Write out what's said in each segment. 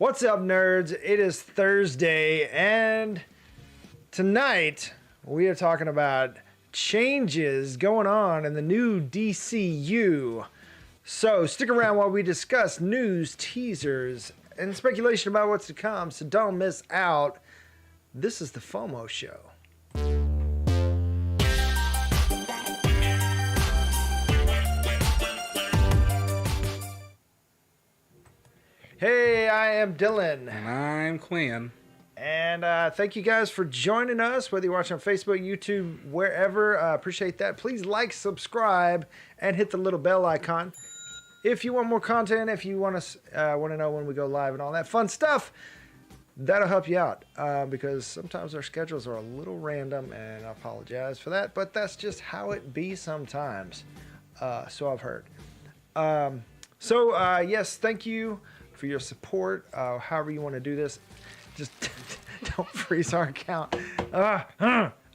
What's up, nerds? It is Thursday, and tonight we are talking about changes going on in the new DCU. So stick around while we discuss news, teasers, and speculation about what's to come, so don't miss out. This is the FOMO show. Hey, I am Dylan. And I'm Quinn. And thank you guys for joining us, whether you're watching on Facebook, YouTube, wherever. Appreciate that. Please like, subscribe, and hit the little bell icon. If you want more content, if you want to know when we go live and all that fun stuff, that'll help you out. Because sometimes our schedules are a little random, and I apologize for that. But that's just how it be sometimes. So I've heard. Yes, thank you for your support. However you want to do this, just don't freeze our account.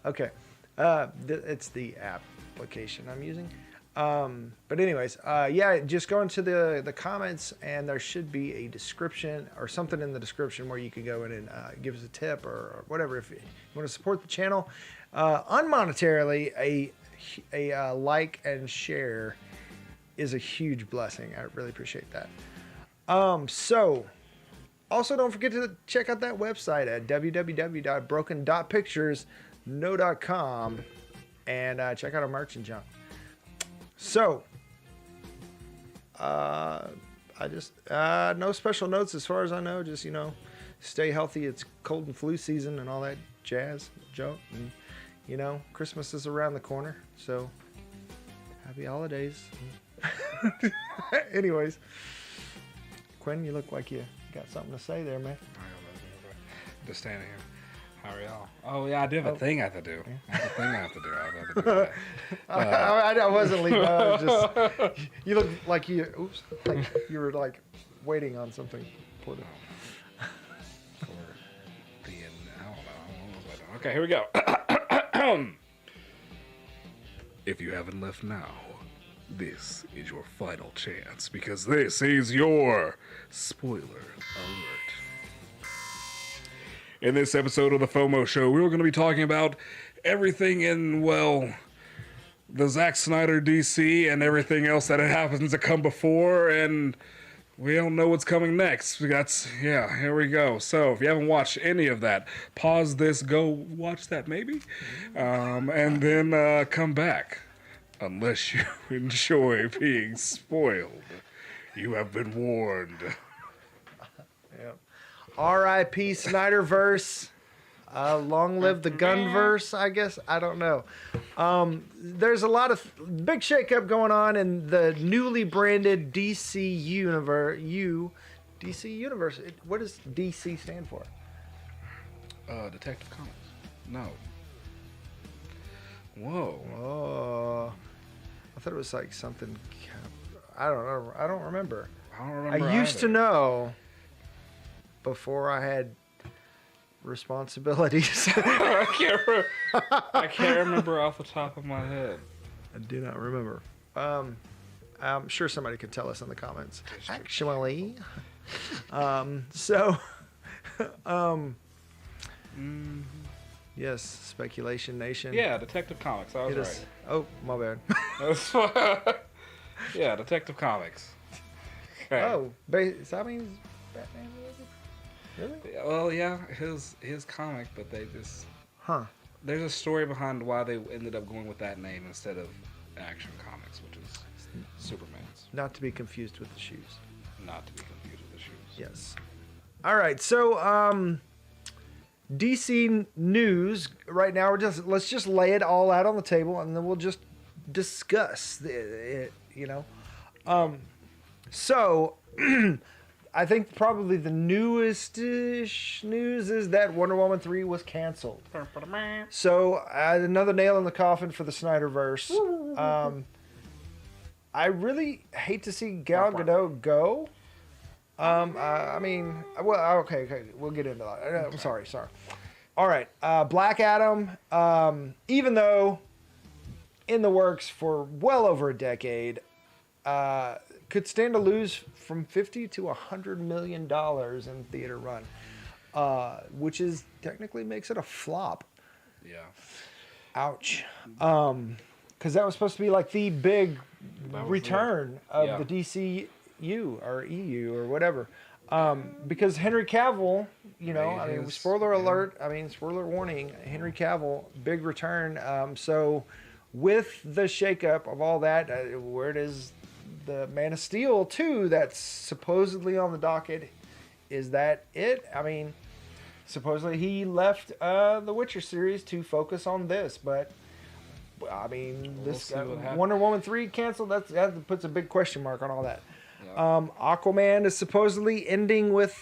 Okay, it's the application I'm using. But anyways, yeah, just go into the comments, and there should be a description or something in the description where you can go in and give us a tip or whatever. If you want to support the channel unmonetarily, a like and share is a huge blessing. I really appreciate that. So also don't forget to check out that website at www.broken.pictures.com and check out our merch and junk. So I just no special notes as far as I know, just stay healthy. It's cold and flu season and all that jazz, joke, and Christmas is around the corner, so happy holidays. Anyways, Quinn, you look like you got something to say there, man. Just standing here. How are y'all? Oh, yeah, I do have a thing I have to do. I have a thing I have to do. I have to do that. I wasn't leaving. You look like you were like waiting on something important. For being, I don't know. Okay, here we go. If you haven't left now, this is your final chance, because this is your spoiler alert. In this episode of the FOMO show, we're going to be talking about everything in, the Zack Snyder DC and everything else that happens to come before, and we don't know what's coming next. Here we go. So if you haven't watched any of that, pause this, go watch that maybe, and then come back. Unless you enjoy being spoiled, you have been warned. Yep. R.I.P. Snyderverse. Long live the Gunverse, I guess. I don't know. There's a lot of big shakeup going on in the newly branded DC Universe. DC Universe. What does DC stand for? Detective Comics. No. Whoa. Oh. I thought it was like something. I don't know. I don't remember. I used to know before I had responsibilities. I can't remember off the top of my head. I do not remember. I'm sure somebody could tell us in the comments. Actually. Yes, Speculation Nation. Yeah, Detective Comics. I was right. Oh, my bad. Yeah, Detective Comics. Okay. Oh, that means Batman? Really? Well, yeah, his comic, but they just... Huh. There's a story behind why they ended up going with that name instead of Action Comics, which is Superman's. Not to be confused with the shoes. Not to be confused with the shoes. Yes. All right, so, DC news right now. Let's just lay it all out on the table, and then we'll just discuss it. So I think probably the newest-ish news is that Wonder Woman 3 was canceled. So another nail in the coffin for the Snyderverse. I really hate to see Gal Gadot go. Okay, we'll get into that. I'm sorry. All right, Black Adam, even though in the works for well over a decade, could stand to lose from 50 to $100 million in theater run, which is technically makes it a flop. Yeah. Ouch. Because that was supposed to be like the big return of the DCU or EU or whatever. Because Henry Cavill, you know, I mean, spoiler alert, I mean, spoiler warning, Henry Cavill, big return. So with the shakeup of all that, where does the Man of Steel 2 that's supposedly on the docket, is that it? I mean, supposedly he left the Witcher series to focus on this, but I mean, this Wonder Woman 3 canceled. That puts a big question mark on all that. Yeah. Aquaman is supposedly ending with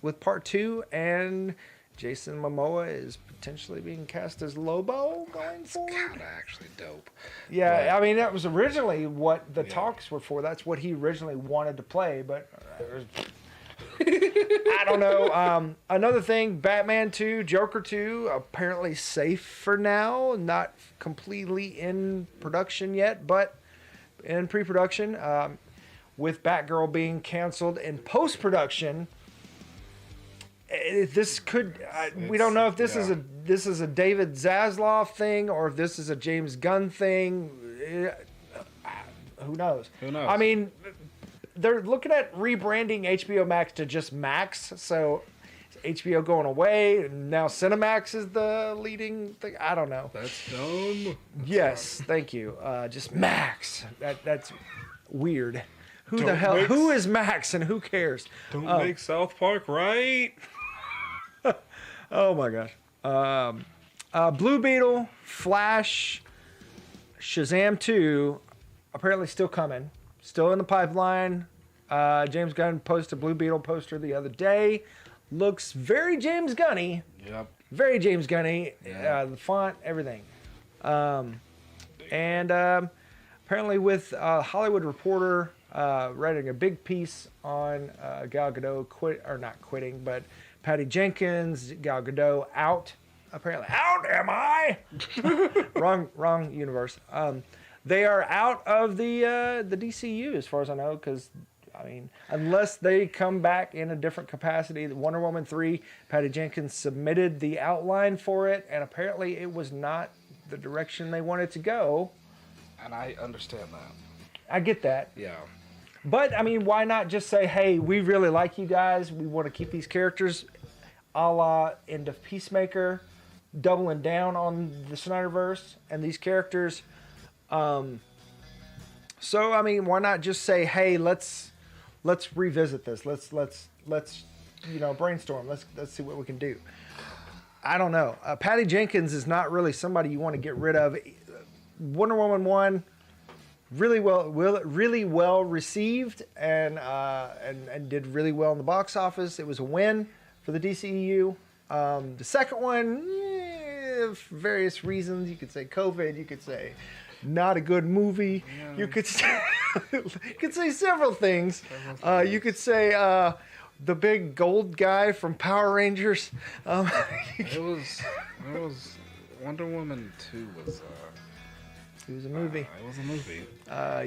with part 2, and Jason Momoa is potentially being cast as Lobo going forward. It's kind of actually dope. Yeah, I mean, that was originally what the talks were for. That's what he originally wanted to play, but I don't know. Another thing, Batman 2, Joker 2, apparently safe for now. Not completely in production yet, but in pre-production. With Batgirl being canceled in post-production, this could. We don't know if this is a David Zaslav thing or if this is a James Gunn thing. Who knows? Who knows? I mean, they're looking at rebranding HBO Max to just Max. So HBO going away, and now Cinemax is the leading thing. I don't know. That's dumb. Yes, thank you. Just Max. That's weird. Who is Max and who cares? Don't make South Park right. Oh my gosh. Blue Beetle, Flash, Shazam 2, apparently still coming. Still in the pipeline. James Gunn posted a Blue Beetle poster the other day. Looks very James Gunny. Yep. Very James Gunny. Yeah. The font, everything. Apparently with Hollywood Reporter writing a big piece on Gal Gadot not quitting, but Patty Jenkins, Gal Gadot out. Apparently, out am I? wrong universe. They are out of the DCU as far as I know, because I mean, unless they come back in a different capacity. Wonder Woman 3, Patty Jenkins submitted the outline for it, and apparently it was not the direction they wanted to go. And I understand that. I get that. Yeah. But, I mean, why not just say, hey, we really like you guys. We want to keep these characters a la end of Peacemaker, doubling down on the Snyderverse and these characters. So, I mean, why not just say, hey, let's revisit this. Let's brainstorm. Let's see what we can do. I don't know. Patty Jenkins is not really somebody you want to get rid of. Wonder Woman 1, really well received and did really well in the box office. It was a win for the DCEU. The second one, for various reasons, you could say COVID, you could say not a good movie, you could say, several things. You could say the big gold guy from Power Rangers. It was Wonder Woman 2 was. It was a movie. It was a movie.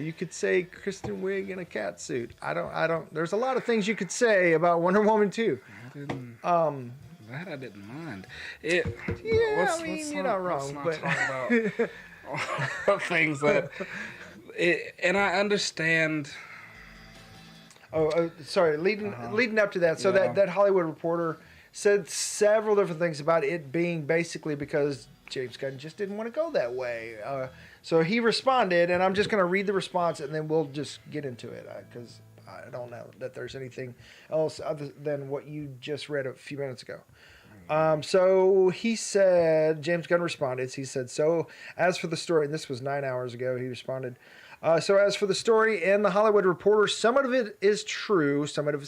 You could say Kristen Wiig in a cat suit. I don't. There's a lot of things you could say about Wonder Woman 2. That I didn't mind. You're not wrong. Let's not talk about things that. And I understand. Sorry. Leading up to that, so that Hollywood Reporter said several different things about it being basically because James Gunn just didn't want to go that way. So he responded, and I'm just going to read the response, and then we'll just get into it, because I don't know that there's anything else other than what you just read a few minutes ago. So he said, James Gunn responded, he said, so as for the story, and this was 9 hours ago, he responded, so as for the story in the Hollywood Reporter, some of it is true, some of it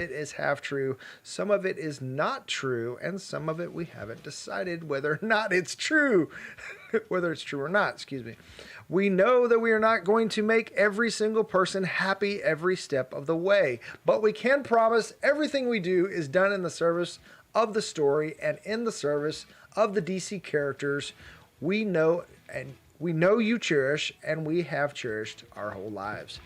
is half true, some of it is not true, and some of it we haven't decided whether or not it's true. Whether it's true or not, excuse me. We know that we are not going to make every single person happy every step of the way, but we can promise everything we do is done in the service of the story and in the service of the DC characters we know you cherish and we have cherished our whole lives.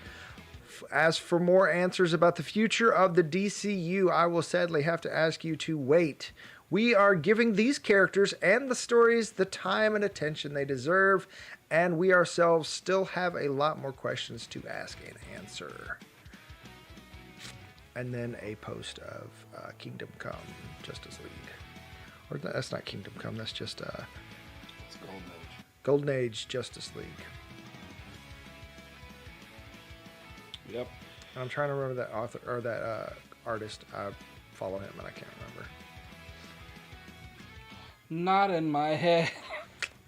as for more answers about the future of the DCU, I will sadly have to ask you to wait. We are giving these characters and the stories the time and attention they deserve, and we ourselves still have a lot more questions to ask and answer. And then a post of Kingdom Come Justice League. Or that's not Kingdom Come, that's just It's Golden Age. Golden Age Justice League. Yep. And I'm trying to remember that author or that artist. I follow him and I can't remember. Not in my head.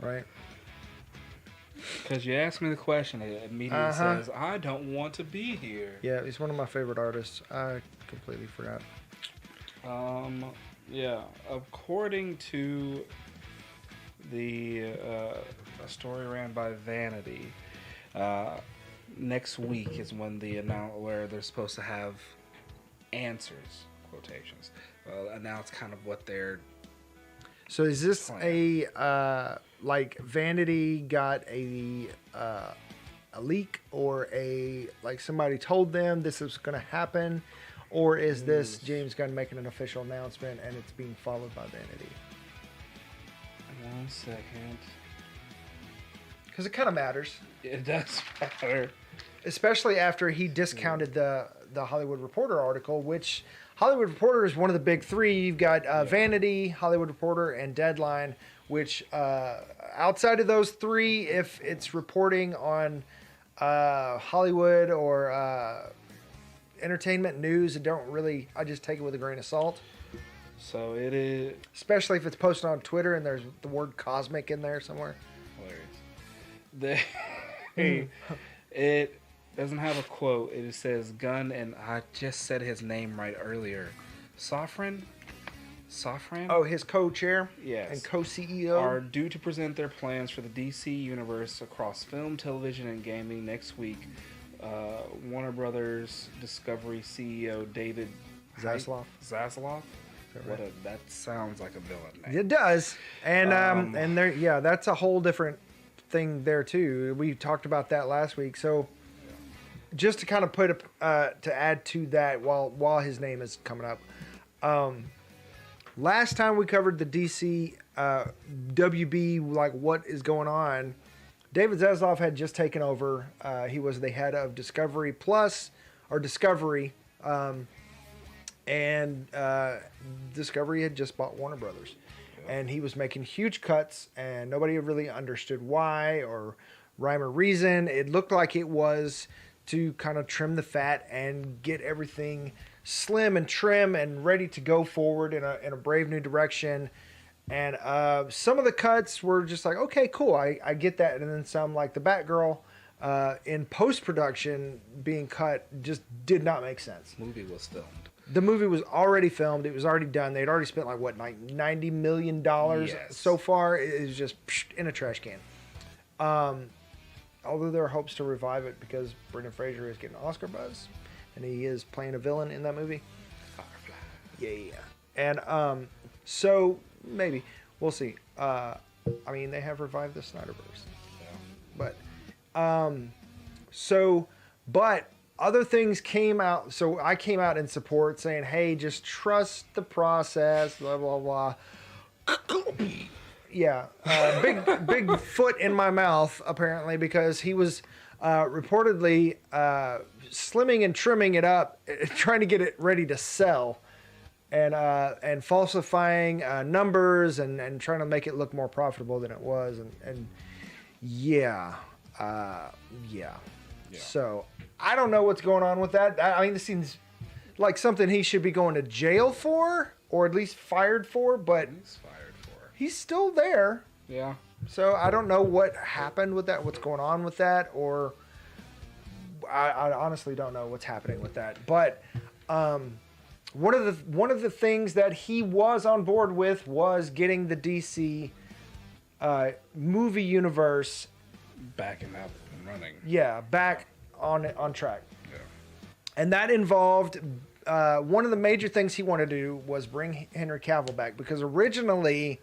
Right? Because you asked me the question, it immediately says, I don't want to be here. Yeah, he's one of my favorite artists. I completely forgot. Yeah, according to the a story ran by Vanity, next week is when where they're supposed to have answers, quotations, announce kind of what they're. So is this a like Vanity got a leak, or like somebody told them this is going to happen, or is this James Gunn making an official announcement and it's being followed by Vanity? 1 second. Because it kind of matters. It does matter. Especially after he discounted the Hollywood Reporter article, which Hollywood Reporter is one of the big three. You've got Vanity, Hollywood Reporter, and Deadline, which outside of those three, if it's reporting on Hollywood or entertainment news, I just take it with a grain of salt. So it is. Especially if it's posted on Twitter and there's the word cosmic in there somewhere. Hilarious. It doesn't have a quote. It says Gunn, and I just said his name right earlier. Safran? Oh, his co-chair? Yes. And co-CEO? Are due to present their plans for the DC universe across film, television, and gaming next week. Warner Brothers Discovery CEO David Zaslav. That sounds like a villain name. It does. And and there, that's a whole different thing there too. We talked about that last week. So just to kind of put to add to that while his name is coming up. Last time we covered the DC WB, like what is going on, David Zaslav had just taken over. He was the head of Discovery Plus, or Discovery, and Discovery had just bought Warner Brothers. And he was making huge cuts, and nobody really understood why or rhyme or reason. It looked like it was to kind of trim the fat and get everything slim and trim and ready to go forward in a brave new direction. And some of the cuts were just like, okay, cool, I get that. And then some, like the Batgirl in post-production being cut, just did not make sense. Movie was filmed. The movie was already filmed. It was already done. They'd already spent like $90 million so far. It was just in a trash can. Although there are hopes to revive it because Brendan Fraser is getting Oscar buzz, and he is playing a villain in that movie. Firefly. Yeah. And so maybe we'll see. I mean, they have revived the Snyderverse. Yeah. But other things came out. So I came out in support saying, hey, just trust the process, blah, blah, blah. Yeah. Big foot in my mouth, apparently, because he was reportedly slimming and trimming it up, trying to get it ready to sell, and falsifying numbers and trying to make it look more profitable than it was. And yeah. So I don't know what's going on with that. I mean, this seems like something he should be going to jail for, or at least fired for, but he's still there. Yeah. So I don't know what happened with that, what's going on with that, or I honestly don't know what's happening with that. But one of the things that he was on board with was getting the DC movie universe back and up and running. Yeah, back on track. Yeah. And that involved one of the major things he wanted to do was bring Henry Cavill back, because originally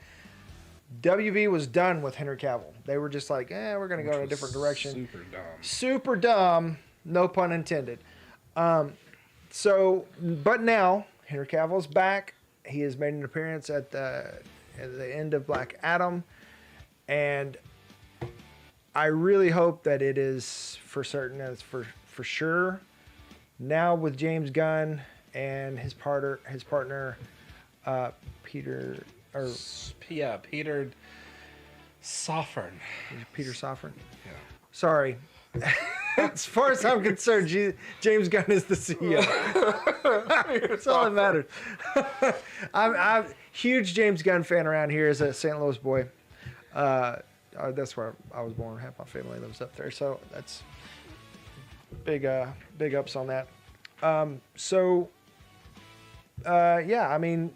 WB was done with Henry Cavill. They were just like, we're going to go in a different direction. Super dumb. Super dumb, no pun intended. So, but now Henry Cavill's back. He has made an appearance at the end of Black Adam, and I really hope that it is for certain, as for sure. Now with James Gunn and his partner, Peter Safran. Peter Safran. Yeah. Sorry. As far as I'm concerned, James Gunn is the CEO. That's all that matters. I'm a huge James Gunn fan around here as a St. Louis boy. That's where I was born. Half my family lives up there, so that's big ups on that. Yeah, I mean,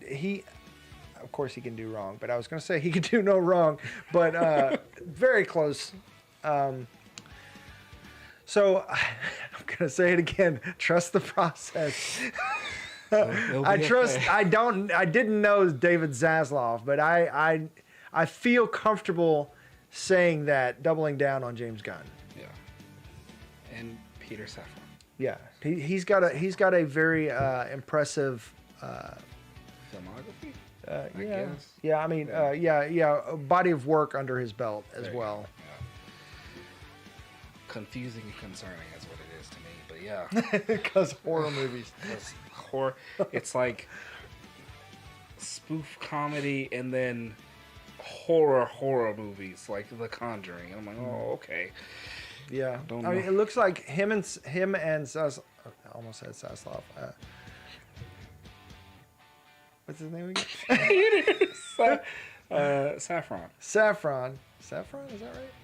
of course he can do wrong, but I was going to say he can do no wrong, but very close. So I'm going to say it again. Trust the process. I trust. Okay. I didn't know David Zaslav, but I feel comfortable saying that, doubling down on James Gunn. Yeah. And Peter Safran. Yeah, he's got a very impressive filmography. I guess. Yeah, I mean, a body of work under his belt as well. Yeah. Confusing and concerning is what it is to me, but yeah. Because horror movies. It's like spoof comedy and then horror movies like The Conjuring. And I'm like, oh, okay. Yeah. I mean, it looks like him and Zaslav. I almost said Zaslav. What's his name again? Saffron. Saffron, is that right?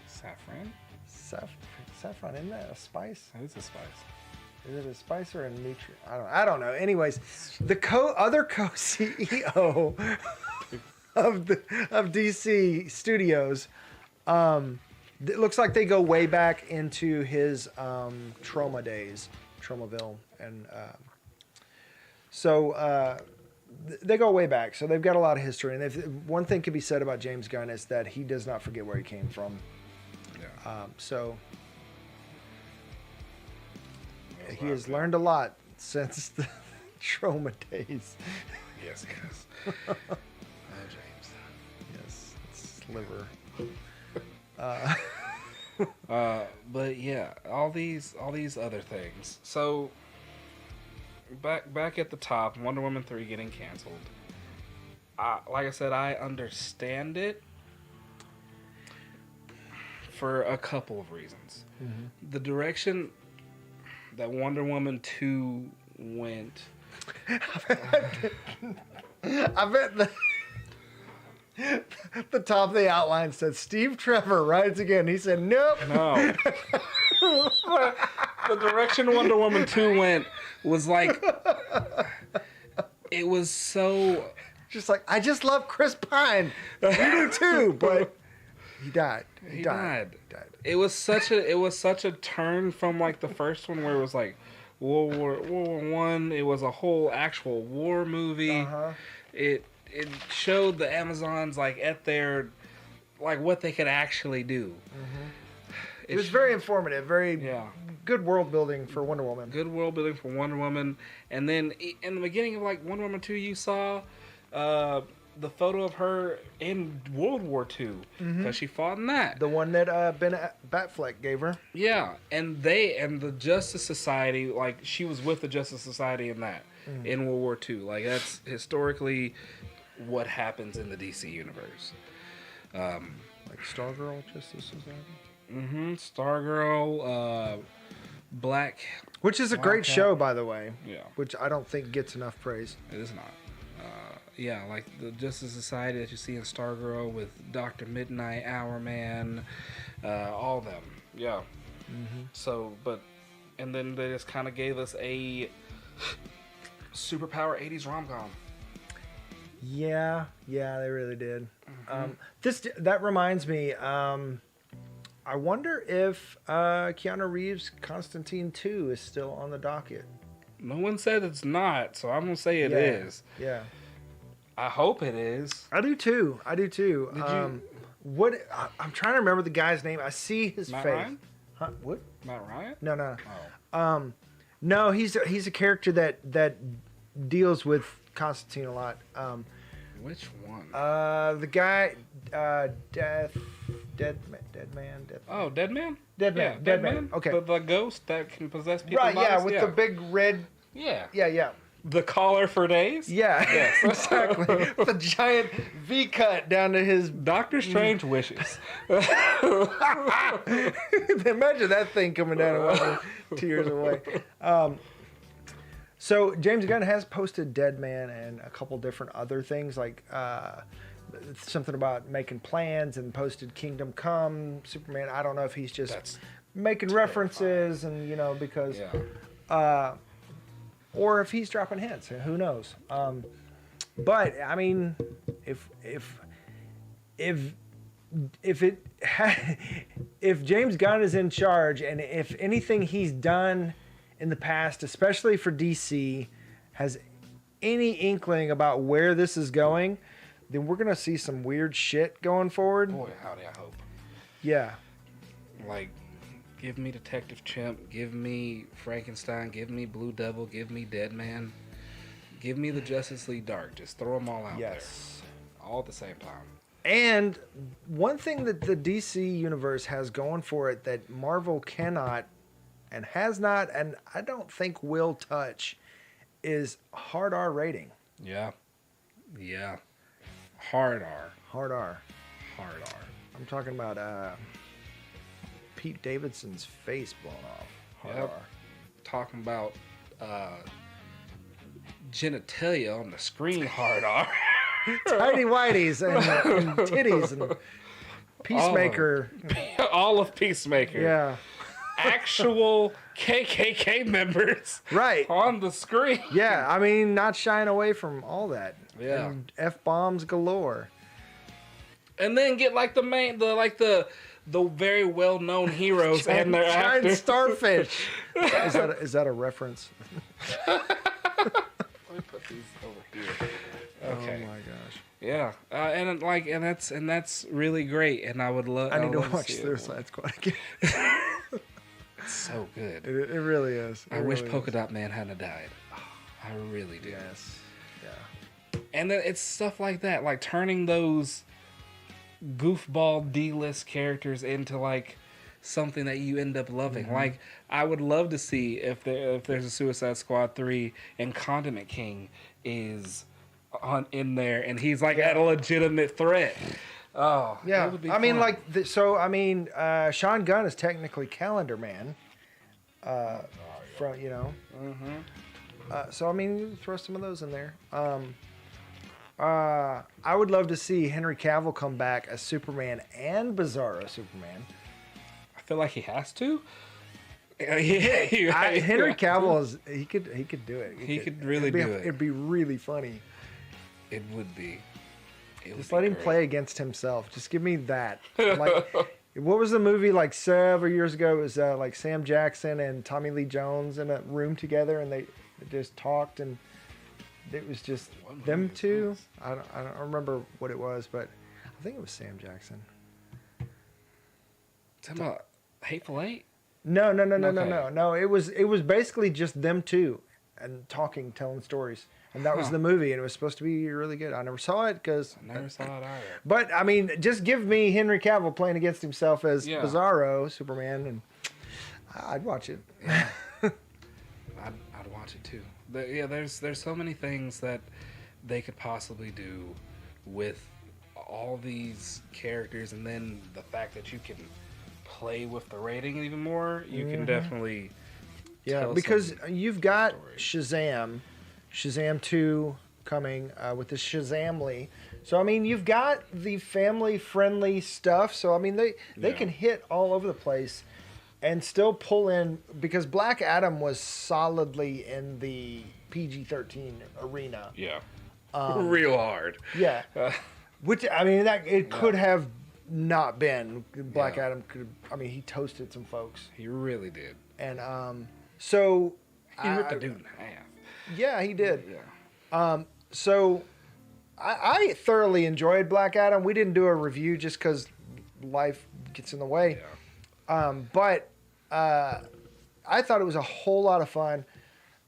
Saffron? Saffron, isn't that a spice? That is a spice. Is it a spice or a nutrient? I don't know. Anyways, the other co-CEO of DC Studios, it looks like they go way back into his Trauma days, Traumaville, and they go way back. So they've got a lot of history. And one thing can be said about James Gunn is that he does not forget where he came from. Yeah. He has learned a lot since the Trauma days. Yes, he has. James. Yes, sliver. But yeah, all these other things. So back at the top, Wonder Woman 3 getting canceled. Like I said, I understand it for a couple of reasons. Mm-hmm. The direction that Wonder Woman 2 went. I bet the top of the outline said Steve Trevor rides again. He said nope. No. The direction Wonder Woman 2 went was like, it was so just like, I just love Chris Pine. You do too, but he died. He died. It was such a turn from like the first one where it was like World War One. It was a whole actual war movie. Uh-huh. It showed the Amazons like at their like what they could actually do. Mm-hmm. It was very informative, very good world building for Wonder Woman. Good world building for Wonder Woman, and then in the beginning of like Wonder Woman 2, you saw the photo of her in World War II because she fought in that. The one that Ben Batfleck gave her. Yeah, and the Justice Society, like she was with the Justice Society in that in World War II. Like that's historically what happens in the DC universe. Like Stargirl, Justice Society. Stargirl, Black, which is a great show, by the way. Yeah, which I don't think gets enough praise. It is not. Yeah, like the Justice Society that you see in Stargirl with Dr. Midnight, Hourman, all of them. Yeah. Mm-hmm. So, and then they just kind of gave us a superpower 80s rom-com. Yeah, they really did. That reminds me. I wonder if Keanu Reeves' Constantine 2 is still on the docket. No one said it's not, so I'm gonna say it is. Yeah. I hope it is. I do too. Did you? What? I'm trying to remember the guy's name. I see his Matt face. Ryan? Huh? What? Matt Ryan? No. Oh. No, he's a character that deals with Constantine a lot. Which one? The guy, Dead Man. Oh, Dead Man? Dead Man. Yeah, Dead Man. Okay. The ghost that can possess people's Right, yeah, bodies? with the big red. Yeah. Yeah. The collar for days? Yeah, Yes. exactly. With a giant V cut down to his. Doctor Strange wishes. Imagine that thing coming down and wiping tears away. So James Gunn has posted Dead Man and a couple different other things, like something about making plans, and posted Kingdom Come, Superman. I don't know if he's just That's making references, and because. Yeah. Or if he's dropping hints, who knows? But I mean, if James Gunn is in charge, and if anything he's done in the past, especially for DC, has any inkling about where this is going, then we're gonna see some weird shit going forward. Boy, howdy, I hope. Yeah. Like, give me Detective Chimp, give me Frankenstein, give me Blue Devil, give me Dead Man, give me the Justice League Dark. Just throw them all out there. All at the same time. And one thing that the DC universe has going for it that Marvel cannot and has not, and I don't think will touch, is hard R rating. Yeah. Hard R. Hard R. Hard R. I'm talking about Pete Davidson's face blown off. Hard Yep. R. Talking about genitalia on the screen. Hard R. Tiny whities and titties and Peacemaker. All of Peacemaker. Yeah. Actual KKK members. Right. On the screen. Yeah, I mean, not shying away from all that. Yeah. And F-bombs galore. And then get like the very well known heroes and their giant actors. starfish. Is that a reference? Let me put these over here. Okay. Oh my gosh. Yeah, and that's really great, and I would love. I need to watch Suicide Squad again. It's so good. It really is. I wish Polka Dot Man hadn't died. I really do. Yes. Yeah. And then it's stuff like that, like turning those goofball D-list characters into like something that you end up loving. Mm-hmm. Like, I would love to see if there's a Suicide Squad 3 and Condiment King is in there, and he's like at a legitimate threat. Oh, Yeah. it would be I mean, fun. Sean Gunn is technically Calendar Man. So I mean, you throw some of those in there. I would love to see Henry Cavill come back as Superman and Bizarro Superman. I feel like he has to. Henry Cavill he could do it. He could really do it. It'd be really funny. It would be. Just let him play against himself. Just give me that. Like, what was the movie like several years ago? It was like Sam Jackson and Tommy Lee Jones in a room together, and they just talked, and it was just them two. I don't remember what it was, but I think it was Sam Jackson. Talking about Hateful Eight? No. Okay. No, it was basically just them two and talking, telling stories. And that was the movie, and it was supposed to be really good. I never saw it because... I never saw it either. But, I mean, just give me Henry Cavill playing against himself as Bizarro Superman, and I'd watch it. Yeah. I'd watch it, too. There's so many things that they could possibly do with all these characters, and then the fact that you can play with the rating even more, you can definitely... Yeah, because you've got Shazam 2 coming with the Shazamly. So, I mean, you've got the family-friendly stuff. So, I mean, they can hit all over the place and still pull in, because Black Adam was solidly in the PG-13 arena. Yeah. Real hard. Yeah. Which, I mean, it could have not been. Black Adam could, I mean, he toasted some folks. He really did. And so... He ripped a dude in half. Yeah, he did. Yeah. So I thoroughly enjoyed Black Adam. We didn't do a review just because life gets in the way. Yeah. But I thought it was a whole lot of fun.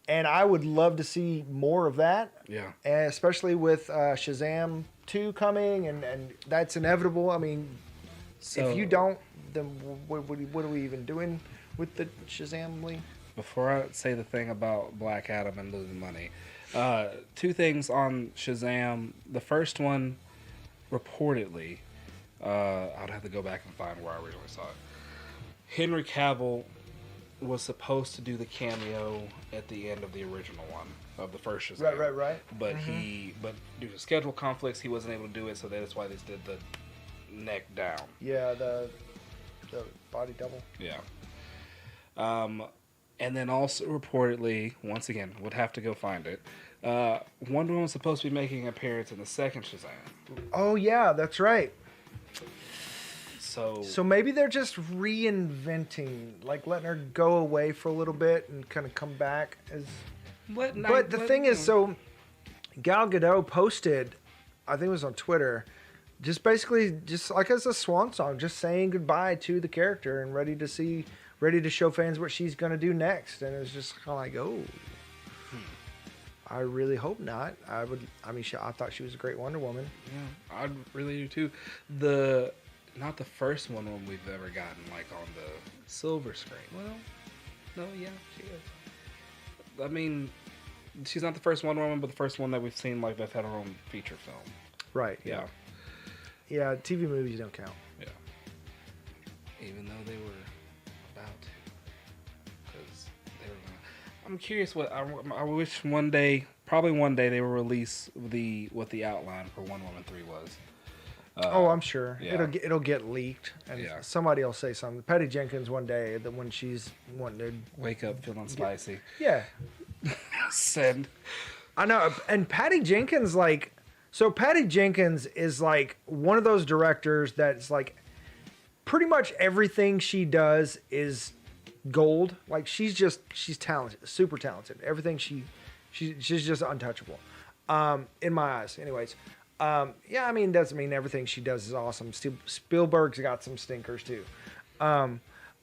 And I would love to see more of that. Yeah. And especially with Shazam 2 coming, and that's inevitable. I mean, So, if you don't, then what are we even doing with the Shazam Lee? before I say the thing about Black Adam and losing money, 2 things on Shazam. The first one, reportedly, I'd have to go back and find where I originally saw it. Henry Cavill was supposed to do the cameo at the end of the original one, of the first Shazam. Right. But but due to schedule conflicts, he wasn't able to do it, so that's why they did the neck down. Yeah, the body double. Yeah. And then also reportedly, once again, would have to go find it. Wonder Woman was supposed to be making an appearance in the second Shazam. Oh yeah, that's right. So Maybe they're just reinventing, like letting her go away for a little bit and kind of come back as. But the thing is, so Gal Gadot posted, I think it was on Twitter, just basically just like as a swan song, just saying goodbye to the character and ready to show fans what she's gonna do next. And it was just kind of like, oh, I really hope not. I thought she was a great Wonder Woman. Yeah, I really do too. Not the first one we've ever gotten, like on the silver screen. Well, no, yeah, she is. I mean, she's not the first Wonder Woman, but the first one that we've seen like that's had her own feature film. Right. Yeah. Yeah, TV movies don't count. Yeah. Even though they were about to, because they were gonna. I'm curious what I wish one day they will release what the outline for Wonder Woman 3 was. I'm sure yeah. it'll get leaked, and somebody will say something. Patty Jenkins one day that when she's wanting to wake up feeling spicy. Yeah, send. I know, and Patty Jenkins Patty Jenkins is like one of those directors that's like pretty much everything she does is gold. Like she's talented, super talented. Everything she's just untouchable, in my eyes. Anyways. Yeah, I mean, doesn't mean everything she does is awesome. Spielberg's got some stinkers too.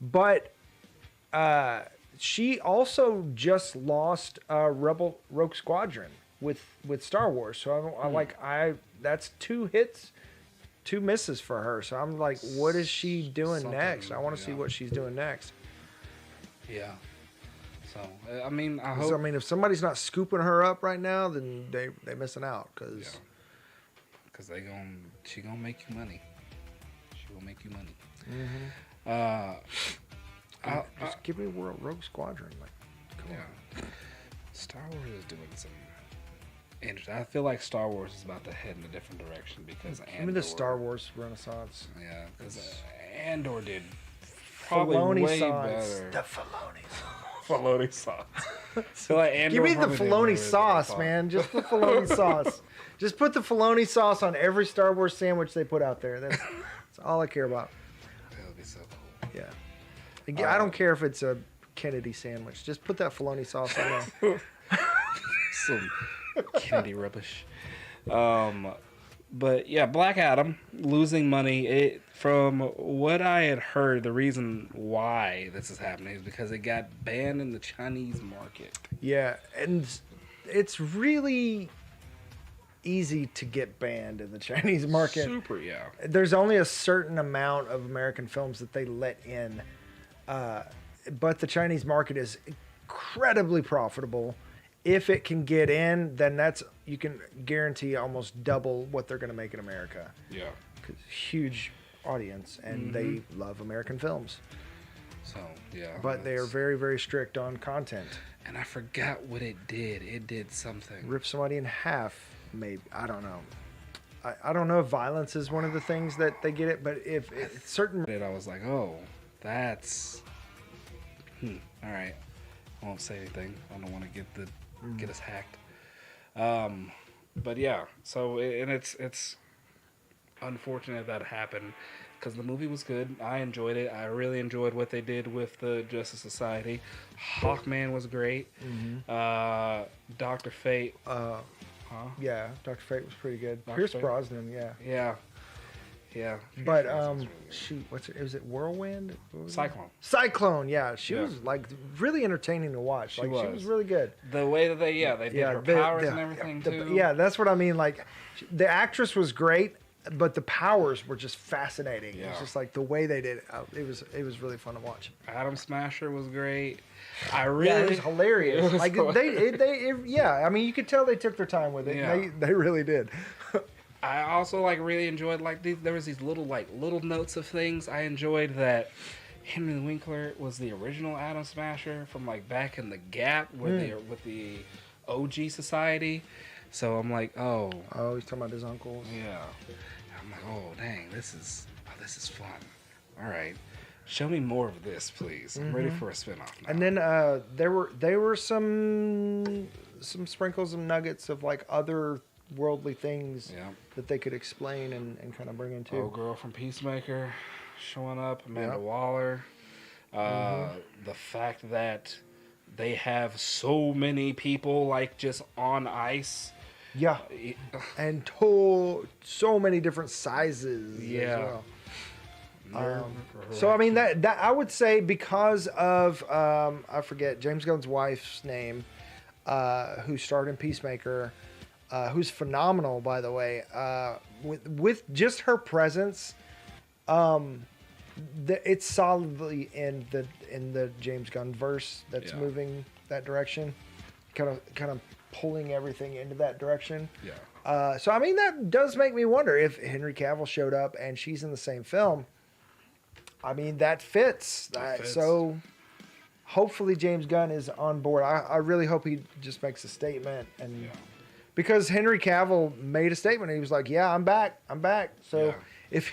But she also just lost Rogue Squadron with Star Wars. So that's 2 hits, 2 misses for her. So I'm like, what is she doing next? I want to see what she's doing next. Yeah. So I mean, if somebody's not scooping her up right now, then they missing out because. Yeah. Because she gonna make you money. She will make you money. Mm-hmm. Just give me Rogue Squadron. Like, come on. Star Wars is doing some interesting. I feel like Star Wars is about to head in a different direction because Andor. Give me the Star Wars Renaissance. Yeah, because Andor did probably Filoni way sauce. better. The Filoni sauce. Filoni sauce. I feel like Andor Give me the probably did Filoni way sauce, better. man. Just the Filoni sauce. Just put the Filoni sauce on every Star Wars sandwich they put out there. That's all I care about. That would be so cool. Yeah. Again, I don't care if it's a Kennedy sandwich. Just put that Filoni sauce on there. Some Kennedy rubbish. But yeah, Black Adam losing money. From what I had heard, the reason why this is happening is because it got banned in the Chinese market. Yeah, and it's really easy to get banned in the Chinese market. Super, yeah. There's only a certain amount of American films that they let in, but the Chinese market is incredibly profitable. If it can get in, then you can guarantee almost double what they're going to make in America. Yeah. 'Cause huge audience, and they love American films. So, yeah. But they are very, very strict on content. And I forgot what it did. It did something. Rip somebody in half, maybe. I don't know. I don't know if violence is one of the things that they get it, but if certain... I was like, oh, that's... all right. I won't say anything. I don't want to get us hacked. But yeah, so it's unfortunate that happened because the movie was good. I enjoyed it. I really enjoyed what they did with the Justice Society. Hawkman was great. Dr. Fate. Yeah, Dr. Fate was pretty good. Dr. Pierce Fate? Brosnan, yeah. Yeah. Yeah. But shoot, what's it? Was it Whirlwind? What was it? Cyclone. Cyclone, yeah. She was like really entertaining to watch. She was really good. The way that they did her powers and everything too. Yeah, that's what I mean. Like, the actress was great, but the powers were just fascinating. Yeah. It's just like the way they did it. It was really fun to watch. Atom Smasher was great. It was hilarious. It was like I mean, you could tell they took their time with it. Yeah. They really did. I also like really enjoyed there was these little notes of things I enjoyed that. Henry Winkler was the original Atom Smasher from like back in the Gap with the OG Society. So I'm like, oh, he's talking about his uncles. yeah. I'm like, oh dang, this is fun. All right, show me more of this, please. I'm ready for a spinoff now. And then there were some sprinkles and nuggets of like other worldly things that they could explain and kind of bring into. Oh, girl from Peacemaker showing up, Amanda Waller. The fact that they have so many people like just on ice. Yeah, and so many different sizes. Yeah. As well. So I mean that I would say because of I forget James Gunn's wife's name, who starred in Peacemaker, who's phenomenal by the way. With just her presence, it's solidly in the James Gunn verse that's moving that direction, kind of pulling everything into that direction. Yeah. So I mean that does make me wonder if Henry Cavill showed up and she's in the same film. I mean that fits. So hopefully James Gunn is on board. I really hope he just makes a statement and because Henry Cavill made a statement. He was like, "Yeah, I'm back. So if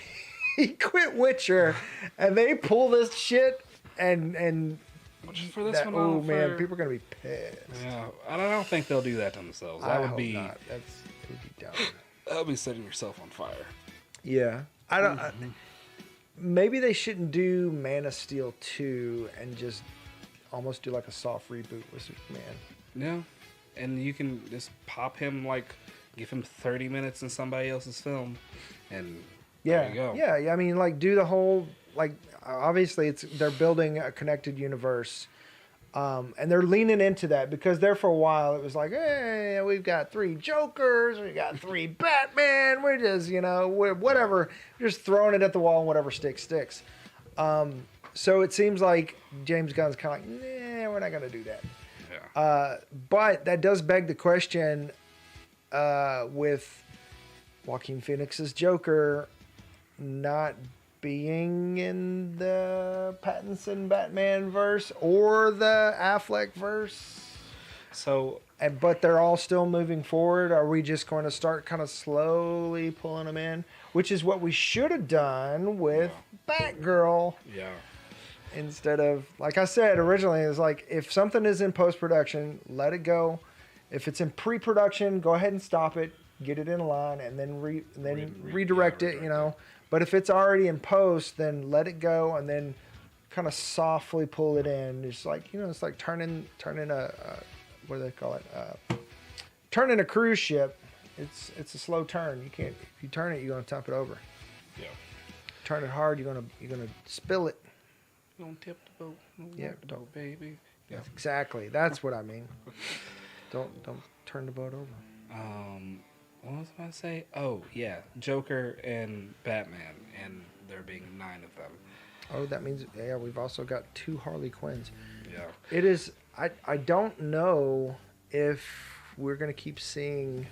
he quit Witcher and they pull this shit and for this one, man, people are gonna be pissed. Yeah, I don't think they'll do that to themselves. That would be not. It would be dumb. That would be setting yourself on fire. Yeah, I don't. Maybe they shouldn't do Man of Steel 2 and just almost do like a soft reboot with Superman. Yeah, and you can just pop him give him 30 minutes in somebody else's film, and there you go. Yeah. I mean, like do the whole obviously they're building a connected universe, and they're leaning into that because there for a while it was like, hey, we've got 3 Jokers, we got 3 Batman, we're just whatever, just throwing it at the wall and whatever sticks. So it seems like James Gunn's kind of like, nah, we're not gonna do that. Yeah. But that does beg the question with Joaquin Phoenix's Joker not being in the Pattinson Batman verse or the Affleck verse. So, but they're all still moving forward. Are we just going to start kind of slowly pulling them in? Which is what we should have done with Batgirl. Yeah. Instead of, like I said originally, it's like if something is in post-production, let it go. If it's in pre-production, go ahead and stop it, get it in line, and then redirect it, But if it's already in post, then let it go and then kind of softly pull it in. It's like, it's like turning a what do they call it? Turning a cruise ship. It's a slow turn. You can't, if you turn it, you're gonna tip it over. Yeah. Turn it hard, you're gonna spill it. You don't tip the boat. Don't, baby. Yeah. Exactly. That's what I mean. Don't turn the boat over. What was I going to say? Oh, yeah. Joker and Batman, and there being 9 of them. Oh, that means, we've also got 2 Harley Quinns. Yeah. It is, I don't know if we're going to keep seeing,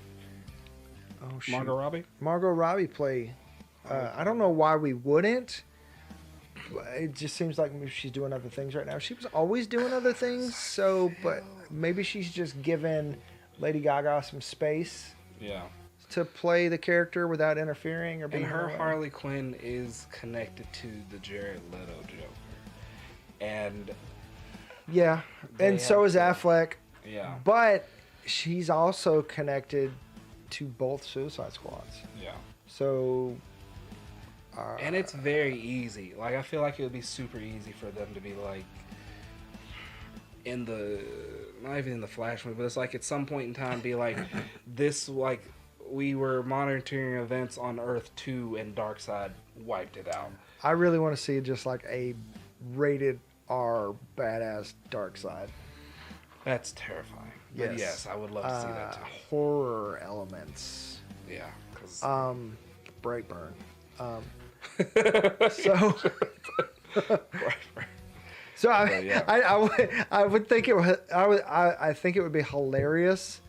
Margot Robbie play. I don't know why we wouldn't. It just seems like maybe she's doing other things right now. She was always doing other things, but maybe she's just given Lady Gaga some space. Yeah. To play the character without interfering or being. And her Harley Quinn is connected to the Jared Leto Joker. And yeah, and so is Affleck. Yeah. But she's also connected to both Suicide Squads. Yeah. So. And it's very easy. Like, I feel like it would be super easy for them to be like not even in the Flash movie, but it's like at some point in time be like this, like we were monitoring events on Earth 2 and Darkseid wiped it out. I really want to see just like a rated R badass Darkseid. That's terrifying. Yes. But yes, I would love to see that too. Horror elements. Yeah, because Brightburn. So. So I would think I think it would be hilarious,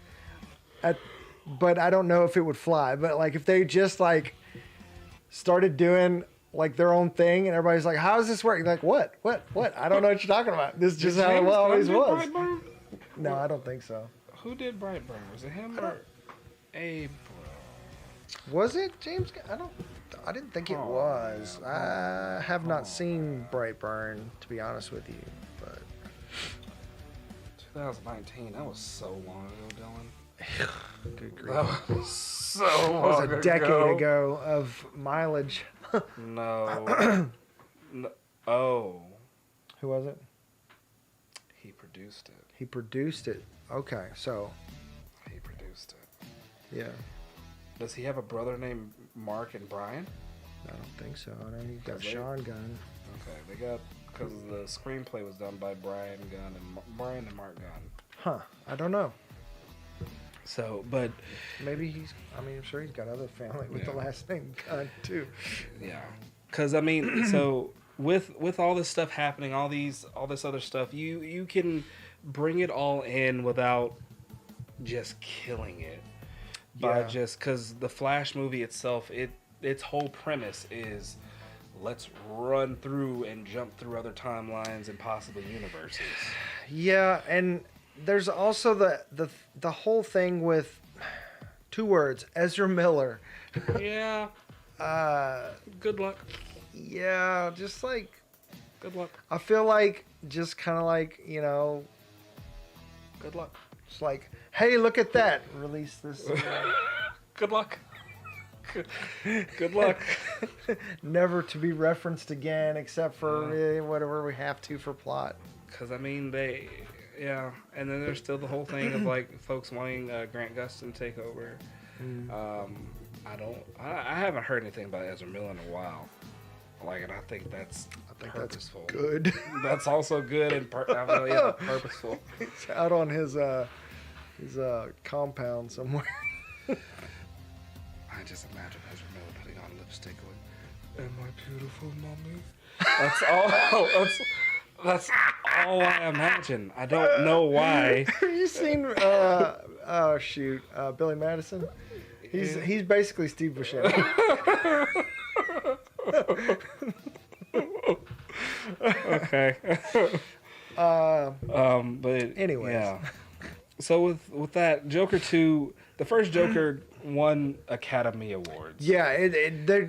but I don't know if it would fly. But like if they just like started doing like their own thing and everybody's like, how does this work? Like what? I don't know what you're talking about. This is just how it always was. No, I don't think so. Who did Brightburn? Was it him or Abe? Was it James? I didn't think it was. Man. I have not seen Brightburn, to be honest with you. But 2019, that was so long ago, Dylan. good grief. That was so That long was a decade ago of mileage. No. Oh. Who was it? He produced it. He produced it. Okay, so He produced it. yeah. Does he have a brother named Mark and Brian? I don't think so. I know he's got Because they- Sean Gunn. Okay, they got, because the screenplay was done by Brian Gunn and Brian and Mark Gunn. Huh. I don't know. So, but Maybe I'm sure he's got other family with the Yeah. last name Gunn too. yeah, because I mean, so with all this stuff happening, all this other stuff, you can bring it all in without just killing it. By Yeah. just because the Flash movie itself, its whole premise is let's run through and jump through other timelines and possibly universes. Yeah, and there's also the whole thing with 2 words, Ezra Miller. Yeah. Good luck. Yeah, just like Good luck. I feel like just kind of like, Good luck. just like, hey, look at that. Release this. Good luck. Good luck. Never to be referenced again except for whatever we have to for plot. Because, I mean, yeah. And then there's still the whole thing of, like, folks wanting Grant Gustin to take over. I haven't heard anything about Ezra Miller in a while. Like, and I think that's purposeful. That's good. That's also good and purposeful. He's out on his compound somewhere. I just imagine Ezra Miller putting on lipstick going, "Am I beautiful, mommy?" That's all. That's all I imagine. I don't know why. Have you seen Billy Madison? He's basically Steve Buscemi. Okay. But anyways. yeah. So with that, Joker 2, the first Joker won Academy Awards. Yeah,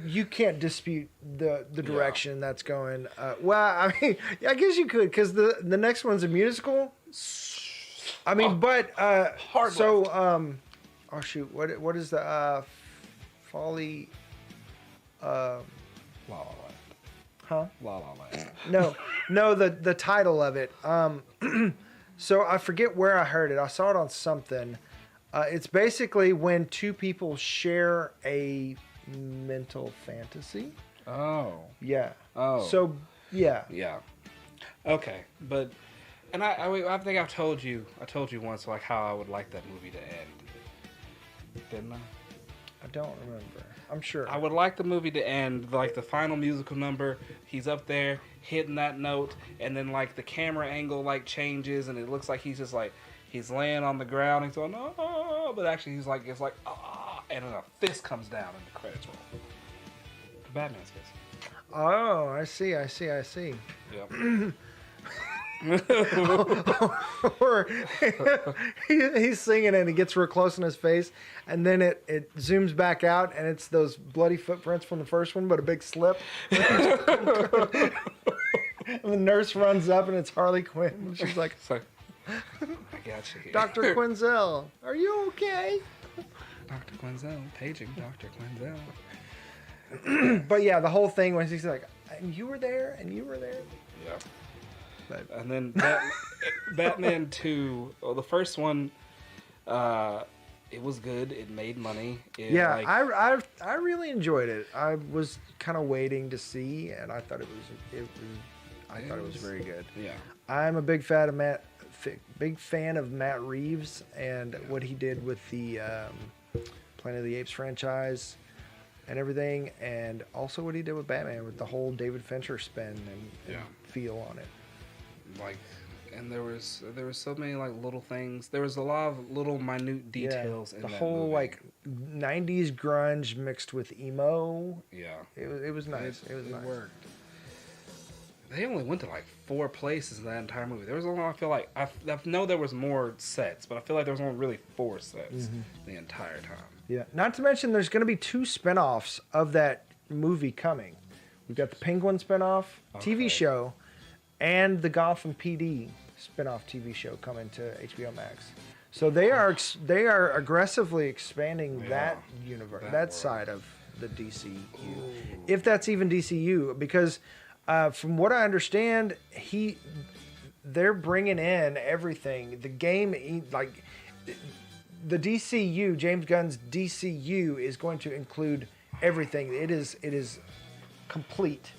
you can't dispute the direction that's going. Well, I mean, I guess you could because the next one's a musical. I mean, but hard so left. Oh shoot, what is the Folly? La La Land. Huh? La La Land. No, the title of it. So I forget where I heard it. I saw it on something. It's basically when 2 people share a mental fantasy. Oh. Yeah. Oh. So yeah. Yeah. Okay, but and I think I told you once like how I would like that movie to end. Didn't I? I don't remember. I'm sure. I would like the movie to end like the final musical number. He's up there hitting that note, and then like the camera angle like changes, and it looks like he's just like he's laying on the ground. And he's going, oh, but actually he's like it's like ah, and then a fist comes down, and the credits roll. Batman's fist. Oh, I see. Yep. Or he's singing and it gets real close in his face, and then it zooms back out, and it's those bloody footprints from the first one, but a big slip. And the nurse runs up, and it's Harley Quinn. And she's like, So, I got you here. Dr. Quinzel, are you okay? Dr. Quinzel, paging Dr. Quinzel. But yeah, the whole thing when he's like, and you were there, and you were there. Yeah. But And then Batman 2, well, the first one, It was good. It made money. Yeah, I really enjoyed it. I was kind of waiting to see, and I thought it was very good. Yeah. I'm a big fan of Matt Reeves and what he did with the Planet of the Apes franchise and everything, and also what he did with Batman with the whole David Fincher spin and feel on it. Like, and there was so many like little things. There was a lot of little minute details in the that whole movie. like 90s grunge mixed with emo. Yeah. It was nice. It nice. Worked. They only went to like 4 places in that entire movie. There was only, I feel like, I know there was more sets, but I feel like there was only really 4 sets the entire time. Yeah. Not to mention there's going to be 2 spinoffs of that movie coming. We've got the Penguin spinoff TV show and the Gotham PD spinoff TV show coming to HBO Max. So they are aggressively expanding that universe, that side of the DCU. If that's even DCU, because from what I understand, they're bringing in everything. The game, like the DCU, James Gunn's DCU is going to include everything. It is complete.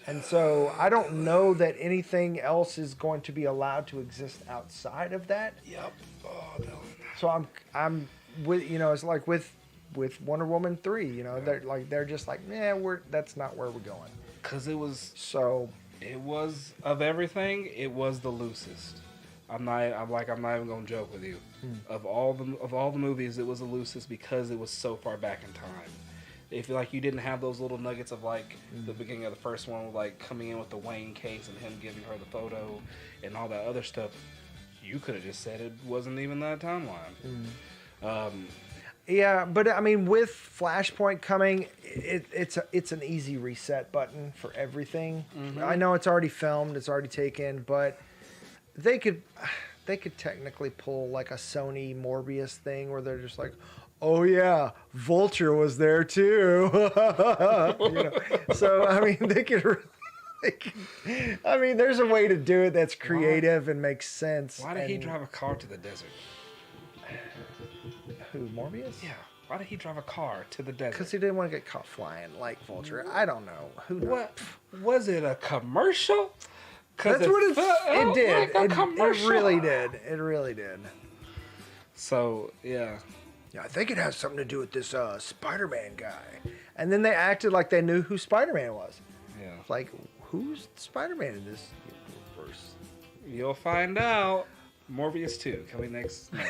And so I don't know that anything else is going to be allowed to exist outside of that. Yep. Oh, no. So I'm with, it's like with Wonder Woman 3, they're just like, that's not where we're going. Cuz it was of everything, it was the loosest. I'm not even going to joke with you. Of all the movies, it was the loosest because it was so far back in time. If like you didn't have those little nuggets of like the beginning of the first one, like coming in with the Wayne case and him giving her the photo and all that other stuff, you could have just said it wasn't even that timeline. Yeah, but I mean, with Flashpoint coming, it's an easy reset button for everything. I know it's already filmed, it's already taken, but they could technically pull like a Sony Morbius thing where they're just like, oh yeah, Vulture was there too. So I mean, they could. I mean, there's a way to do it that's creative and makes sense. Why did he drive a car to the desert? Who, Morbius? Yeah. Why did he drive a car to the desert? Because he didn't want to get caught flying like Vulture. I don't know. Who knows? What was it? A commercial? That's what it did. Like it really did. It really did. So yeah. Yeah, I think it has something to do with this Spider-Man guy. And then they acted like they knew who Spider-Man was. Yeah. Like, who's Spider-Man in this universe? You'll find out. Morbius 2 coming next year.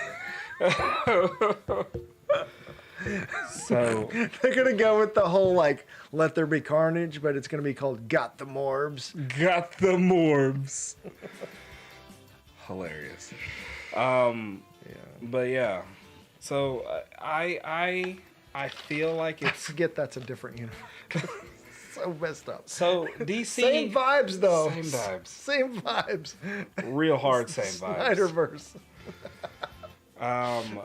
So they're gonna go with the whole like Let There Be Carnage, but it's gonna be called Got the Morbs. Got the Morbs. Hilarious. But yeah. So I feel like I forget that's a different universe. So messed up. So DC same vibes though. Same vibes. Same vibes. Real hard same vibes. Snyderverse.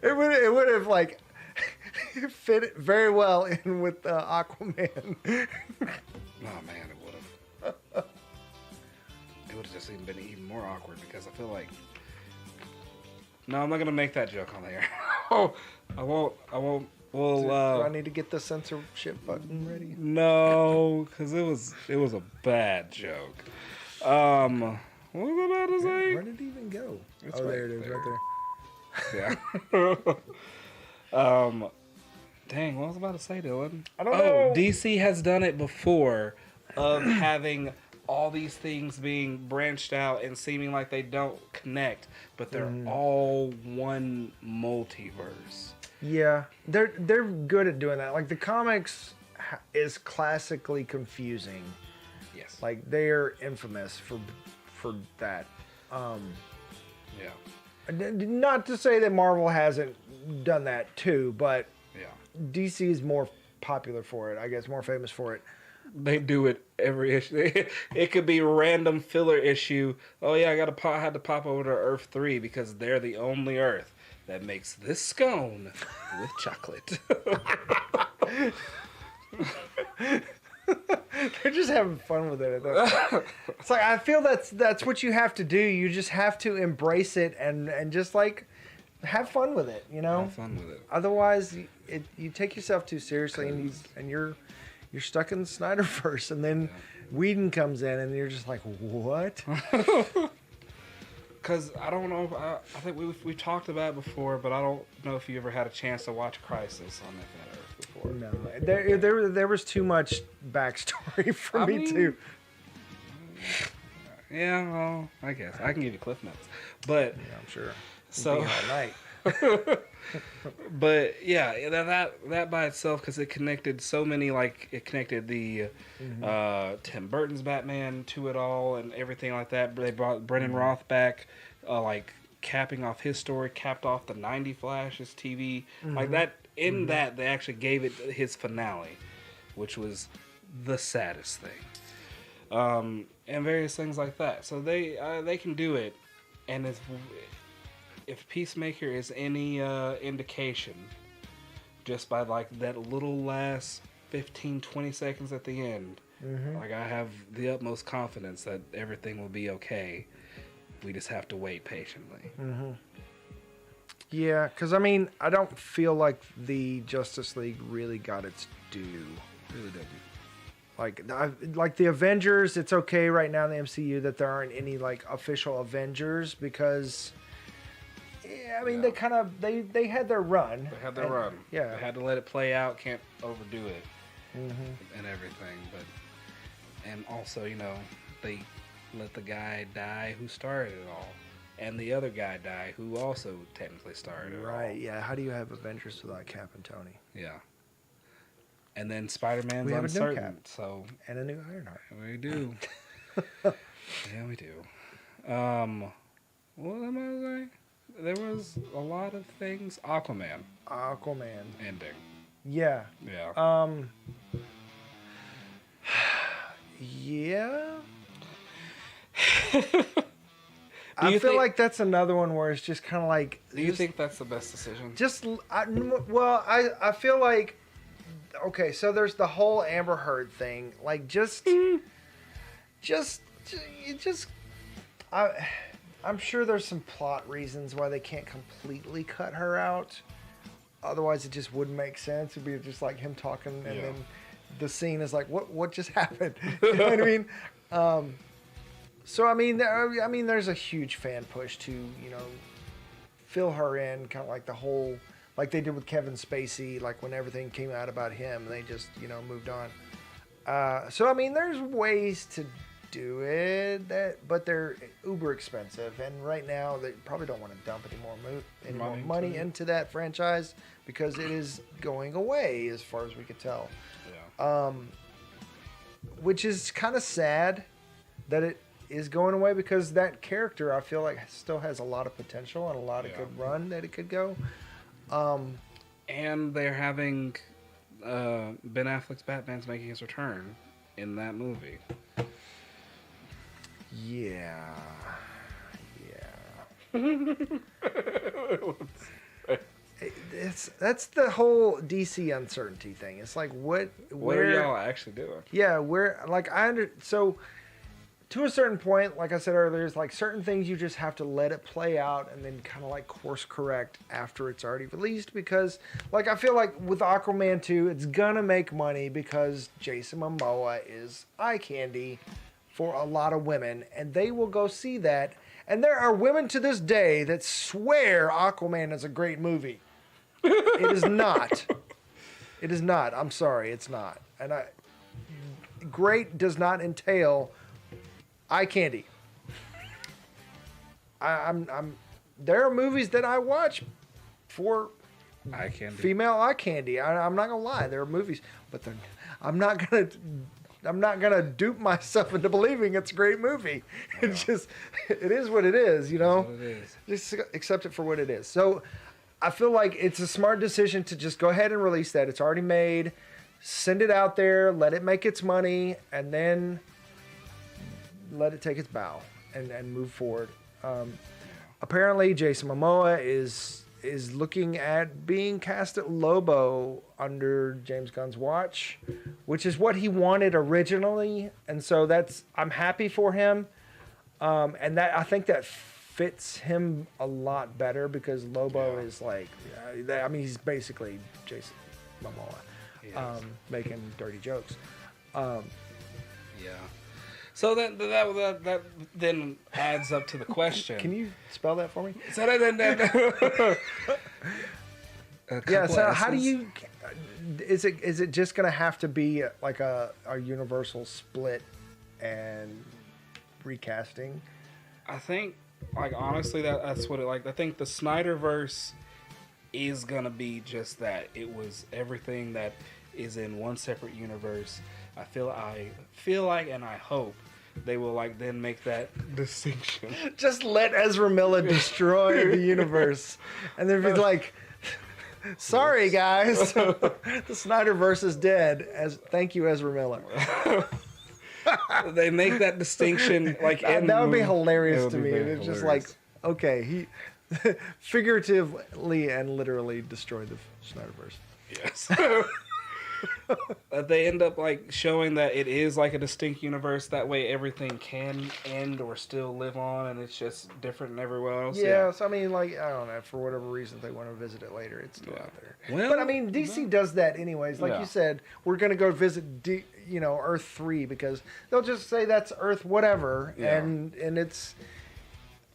It would have like fit very well in with Aquaman. Oh man, it would have. It would have just been even more awkward because I feel like. No, I'm not gonna make that joke on the air. Oh, I won't. Well, do I need to get the censorship button ready? No, because it was a bad joke. What was I about to say? Where did it even go? There it is, right there. Yeah. Dang, what was I about to say, Dylan? I don't know. DC has done it before of having all these things being branched out and seeming like they don't connect, but they're all one multiverse. Yeah, they're good at doing that. Like the comics is classically confusing. Yes. Like they're infamous for that. Yeah. Not to say that Marvel hasn't done that too, but DC is more popular for it. I guess more famous for it. They do it every issue. It could be a random filler issue. Oh yeah, I had to pop over to Earth 3 because they're the only Earth that makes this scone with chocolate. They're just having fun with it. It's like I feel that's what you have to do. You just have to embrace it and just like have fun with it. You know, Have fun with it. otherwise you take yourself too seriously and you're stuck in the Snyderverse, and then Whedon comes in and you're just like, what? Because I don't know. I think we talked about it before, but I don't know if you ever had a chance to watch Crisis on that Earth before. No, there was too much backstory for me too. Yeah, well, I guess I can give you Cliff Notes, but Yeah, I'm sure. so Be all night. But yeah, that by itself, because it connected so many, like it connected the Tim Burton's Batman to it all and everything like that. They brought Brendan Roth back, like capping off his story, capped off the '90 Flash's TV, like that. In that, they actually gave it his finale, which was the saddest thing, and various things like that. So they can do it, and if Peacemaker is any indication, just by like that little last 15-20 seconds at the end, like I have the utmost confidence that everything will be okay. We just have to wait patiently. Yeah, because I mean, I don't feel like the Justice League really got its due. Really didn't. Like the Avengers, it's okay right now in the MCU that there aren't any like official Avengers because, yeah, I mean they kind of they had their run. They had their run. Yeah, They had to let it play out. Can't overdo it. And everything, and also they let the guy die who started it all, and the other guy die who also technically started it all. Right. Yeah. How do you have Avengers without Cap and Tony? Yeah. And then Spider-Man's We have a new uncertain, Cap. so And a new Ironheart. we do. Yeah, we do. What am I saying? There was a lot of things. Aquaman ending. Yeah. Yeah. Yeah. I feel like that's another one where it's just kind of like. Do you think that's the best decision? I feel like. Okay, so there's the whole Amber Heard thing. Like, I'm sure there's some plot reasons why they can't completely cut her out. Otherwise, it just wouldn't make sense. It'd be just like him talking, and then the scene is like, what just happened? You know what I mean? So I mean, there's a huge fan push to fill her in, kind of like the whole, like they did with Kevin Spacey, like when everything came out about him, they just moved on. So I mean, there's ways to do it but they're uber expensive, and right now they probably don't want to dump any more money into that franchise because it is going away as far as we could tell. Yeah. Which is kind of sad that it is going away, because that character I feel like still has a lot of potential and a lot of good run that it could go. And they're having Ben Affleck's Batman's making his return in that movie. Yeah. That's the whole DC uncertainty thing. It's like what are y'all actually doing? Yeah, so to a certain point, like I said earlier, it's like certain things you just have to let it play out and then kind of like course correct after it's already released, because like I feel like with Aquaman 2, it's gonna make money because Jason Momoa is eye candy for a lot of women, and they will go see that. And there are women to this day that swear Aquaman is a great movie. It is not. It is not. I'm sorry, it's not. And great does not entail eye candy. There are movies that I watch for Eye candy. female eye candy. I'm not gonna lie, there are movies, but I'm not gonna dupe myself into believing it's a great movie. Yeah. It is what it is, you know. It is. Just accept it for what it is. So I feel like it's a smart decision to just go ahead and release that. It's already made. Send it out there, let it make its money, and then let it take its bow and move forward. Apparently, Jason Momoa is is looking at being cast at Lobo under James Gunn's watch, which is what he wanted originally, and so I'm happy for him, and that I think that fits him a lot better because Lobo is like, I mean, he's basically Jason Momoa, making dirty jokes. Yeah. So that then adds up to the question. Can you spell that for me? Yeah. So how do you? Is it just gonna have to be like a universal split and recasting? I think, like, honestly, that's what it like. I think the Snyderverse is gonna be just that. It was everything that is in one separate universe. I feel like, and I hope they will like then make that distinction. Just let Ezra Miller destroy the universe, and then be like, "Sorry, guys, the Snyderverse is dead." Thank you, Ezra Miller. They make that distinction like that would be hilarious to me. It's just like, okay, he figuratively and literally destroyed the Snyderverse. Yes. They end up like showing that it is like a distinct universe. That way, everything can end or still live on, and it's just different than everywhere else. Yeah, so I mean, like, I don't know, for whatever reason they want to visit it later, it's still out there. Well, but I mean, DC does that anyways. Like you said, we're gonna go visit Earth 3 because they'll just say that's Earth whatever, and it's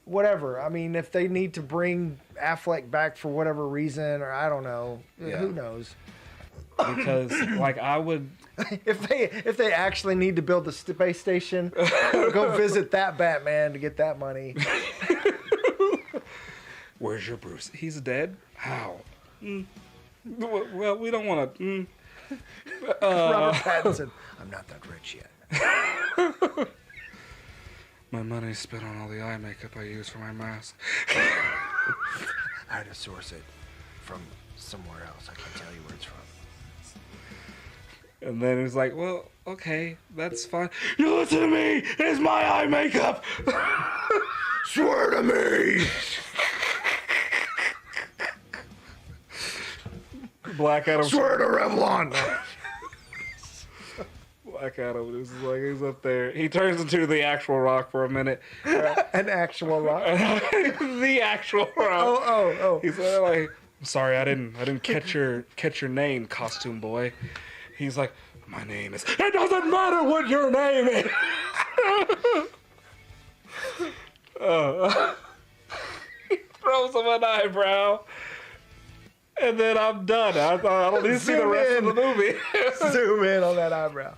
whatever. I mean, if they need to bring Affleck back for whatever reason, or I don't know, who knows. Because like I would, if they actually need to build the space station, go visit that Batman to get that money. Where's your Bruce? He's dead. How? Well, we don't want to. Robert Pattinson. I'm not that rich yet. My money's spent on all the eye makeup I use for my mask. I had to source it from somewhere else. I can't tell you where it's from. And then it's like, well, okay, that's fine. You listen to me! It's my eye makeup! Swear to me! Black Adam. Swear to Revlon! Black Adam is like, he's up there. He turns into the actual Rock for a minute. An actual Rock? The actual Rock. Oh. He's like, I'm sorry, I didn't catch your name, costume boy. He's like, my name is... It doesn't matter what your name is! He throws him an eyebrow. And then I'm done. I don't need to see the rest of the movie. Zoom in on that eyebrow.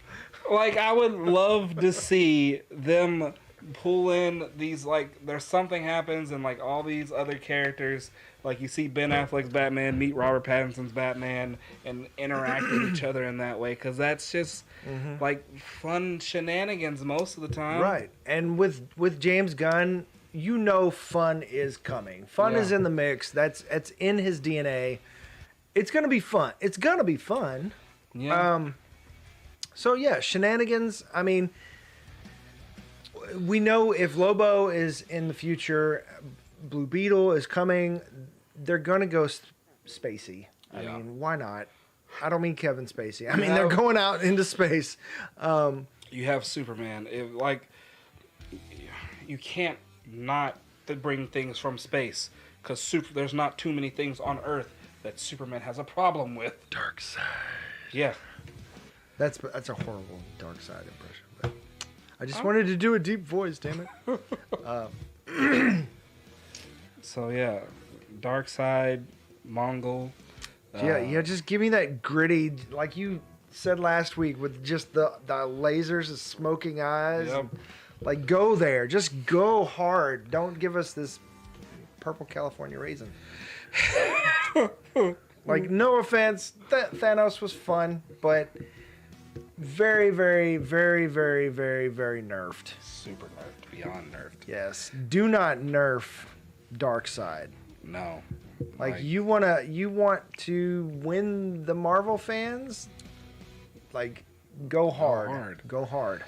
Like, I would love to see them pull in these, like, there's something happens and, like, all these other characters... Like, you see Ben Affleck's Batman meet Robert Pattinson's Batman and interact with each other in that way. Because that's just, like, fun shenanigans most of the time. Right. And with James Gunn, you know fun is coming. Fun is in the mix. That's in his DNA. It's going to be fun. It's going to be fun. Yeah. So, yeah, shenanigans. I mean, we know if Lobo is in the future, Blue Beetle is coming... They're gonna go spacey. I mean, why not? I don't mean Kevin Spacey. I mean, they're going out into space. You have Superman. You can't not bring things from space because there's not too many things on Earth that Superman has a problem with. Dark side. Yeah. That's a horrible Dark Side impression. But I just wanted to do a deep voice. Damn it. So yeah. Dark Side, Mongol. Yeah, just give me that gritty, like you said last week, with just the lasers and smoking eyes. Yep. Like, go there. Just go hard. Don't give us this purple California raisin. Like, no offense, Thanos was fun, but very, very, very, very, very, very nerfed. Super nerfed, beyond nerfed. Yes. Do not nerf Dark Side. No. Like, you want to win the Marvel fans? Like, go hard. Go hard.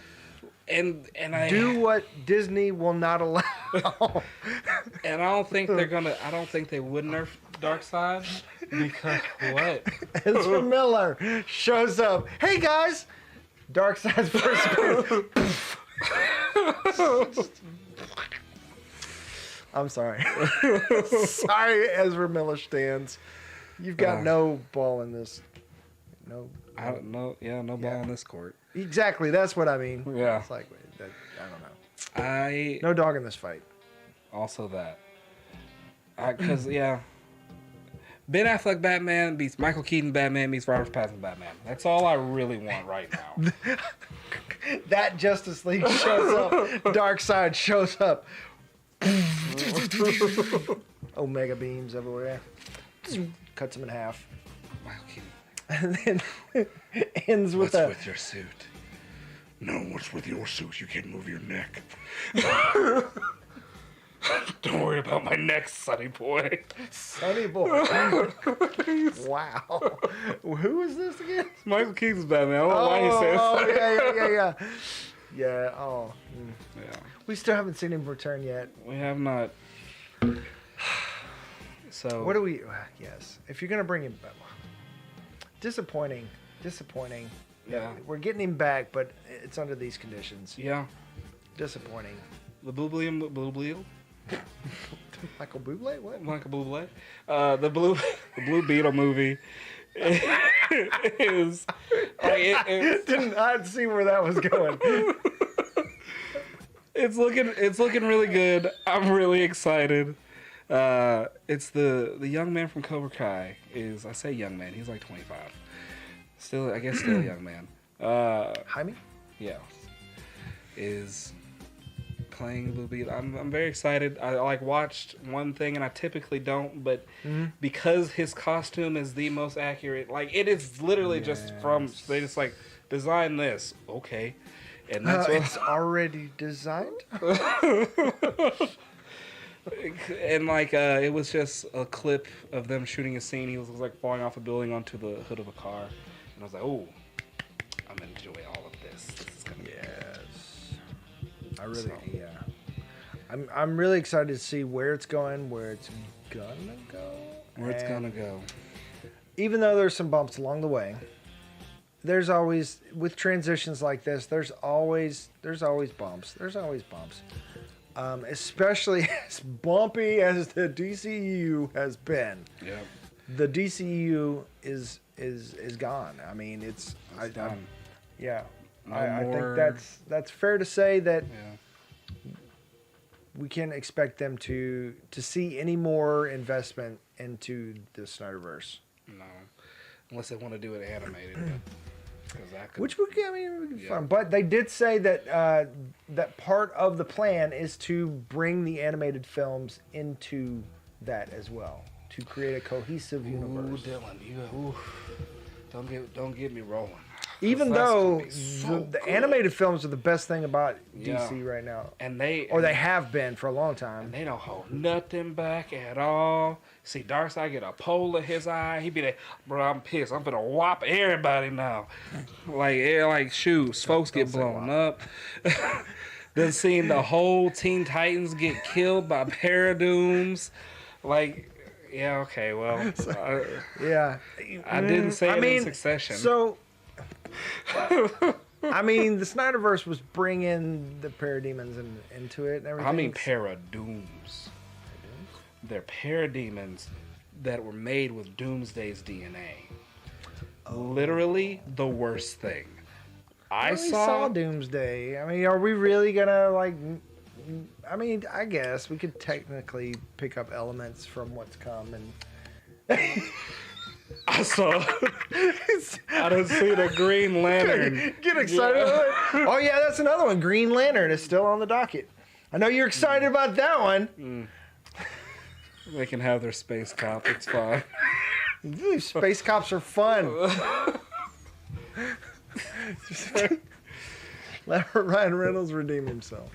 And I do what Disney will not allow. And I don't think they would nerf Darkseid? Because what? Ezra Miller shows up. Hey guys, Darkseid's first. I'm sorry. Sorry, Ezra Miller stands. You've got no ball in this. No. I don't know. Yeah, no ball in this court. Exactly. That's what I mean. Yeah. It's like I don't know. No dog in this fight. Also that. Because Ben Affleck Batman beats Michael Keaton Batman beats Robert Pattinson Batman. That's all I really want right now. That Justice League shows up. Darkseid shows up. Omega beams everywhere. Cuts him in half. Michael Keaton. And then ends with What's with your suit? No, what's with your suit? You can't move your neck. Don't worry about my neck, Sonny boy. Sonny boy. Wow. Who is this again? Michael Keaton's Batman. I don't know why he says that. Yeah. Yeah, oh. Yeah. We still haven't seen him return yet. We have not. So. What do we... Yes. If you're going to bring him back... Disappointing. Yeah. We're getting him back, but it's under these conditions. Yeah. Disappointing. The Blue Michael Bublé? What? Michael Bublé. The Blue Beetle movie is... Did not see where that was going. It's looking really good. I'm really excited. It's the young man from Cobra Kai. I say young man, he's like 25. Still a young man. Jaime? Yeah. Is playing Blue Beetle. I'm very excited. I watched one thing, and I typically don't, but because his costume is the most accurate, it is literally just from, they just design this. Okay. And that's it's already designed? And it was just a clip of them shooting a scene. He was falling off a building onto the hood of a car, and I was like, "Oh, I'm gonna enjoy all of this. This is gonna be I really, I'm really excited to see where it's going, where it's gonna go. Even though there's some bumps along the way, there's always, with transitions like this, there's always bumps. Especially as bumpy as the DCU has been. Yeah. The DCU is gone. I mean, it's done. I think that's fair to say that we can't expect them to see any more investment into the Snyderverse. No, unless they want to do it animated. Which would be fun. But they did say that that part of the plan is to bring the animated films into that as well, to create a cohesive universe. Ooh, Dylan, don't get me rolling. Even though the animated films are the best thing about DC right now, and they have been for a long time. And they don't hold nothing back at all. See, Darkseid get a pole in his eye. He be like, "Bro, I'm pissed. I'm gonna whop everybody now." Shoes, folks get blown up. Then seeing the whole Teen Titans get killed by Paradooms, okay, well, I didn't say it in succession. So, the Snyderverse was bringing the parademons into it and everything. I mean Paradooms. They're parademons that were made with Doomsday's DNA. Literally the worst thing. I saw Doomsday. I mean, are we really gonna I guess we could technically pick up elements from what's come and. I done seen a Green Lantern. Get excited. Oh yeah, that's another one. Green Lantern is still on the docket. I know you're excited about that one. They can have their space cop. It's fine. Space cops are fun. Let Ryan Reynolds redeem himself.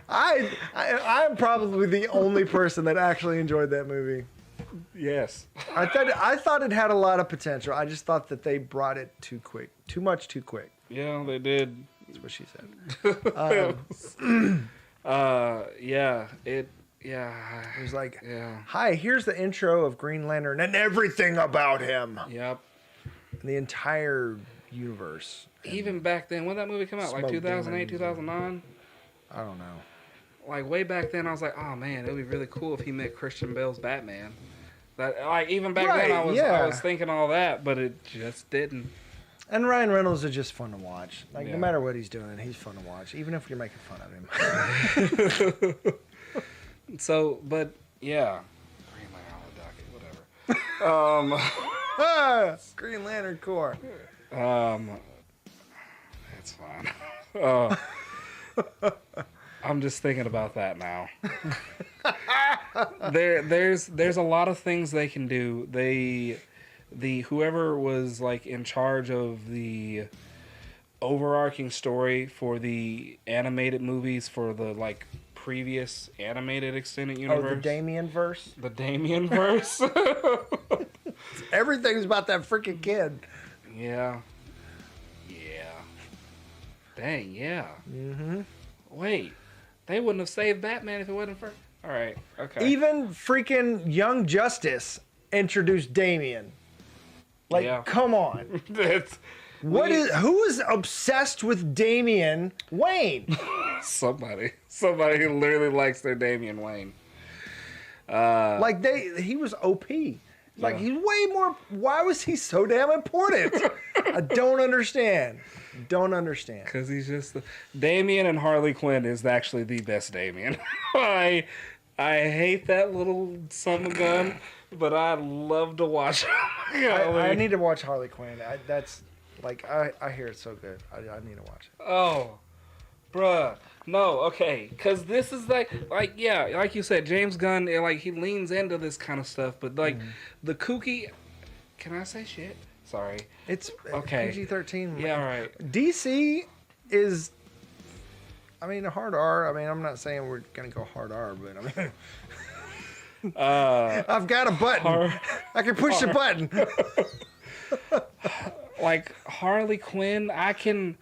I'm probably the only person that actually enjoyed that movie. Yes. I thought it had a lot of potential. I just thought that they brought it too quick. Too much too quick. Yeah, they did. That's what she said. Yeah. It was like, yeah. hi, here's the intro of Green Lantern and everything about him. Yep. The entire universe. Even back then, when did that movie come out? Like Smoke 2008, demons. 2009? I don't know. Like way back then, I was like, oh man, it would be really cool if he met Christian Bale's Batman. That like even back then, I was thinking all that, but it just didn't. And Ryan Reynolds is just fun to watch. Like Yeah. no matter what he's doing, he's fun to watch, even if you're making fun of him. So, but yeah, Green Lantern on the docket, whatever. Green Lantern Corps. That's fine. I'm just thinking about that now. There's a lot of things they can do. The whoever was like in charge of the overarching story for the animated movies for the like previous animated extended universe. Oh, the Damien verse. The Damien verse. Everything's about that freaking kid. Yeah. Dang, yeah. Mm-hmm. Wait, they wouldn't have saved Batman if it wasn't for... All right, okay. Even freaking Young Justice introduced Damien. Like, Yeah. come on. Who is obsessed with Damian Wayne? Somebody who literally likes their Damian Wayne. He was OP. Like, he's way more... Why was he so damn important? I don't understand. Because he's just... Damian and Harley Quinn is actually the best Damian. I hate that little son of a gun, but I love to watch him. I need to watch Harley Quinn. I hear it's so good. I need to watch it. Oh, bruh. No, okay. Because this is like you said, James Gunn, he leans into this kind of stuff, but the kooky... Can I say shit? Sorry. It's okay. PG-13. Yeah, all right. DC is... a hard R. I'm not saying we're going to go hard R, but I've got a button. I can push the button. Like Harley Quinn, I can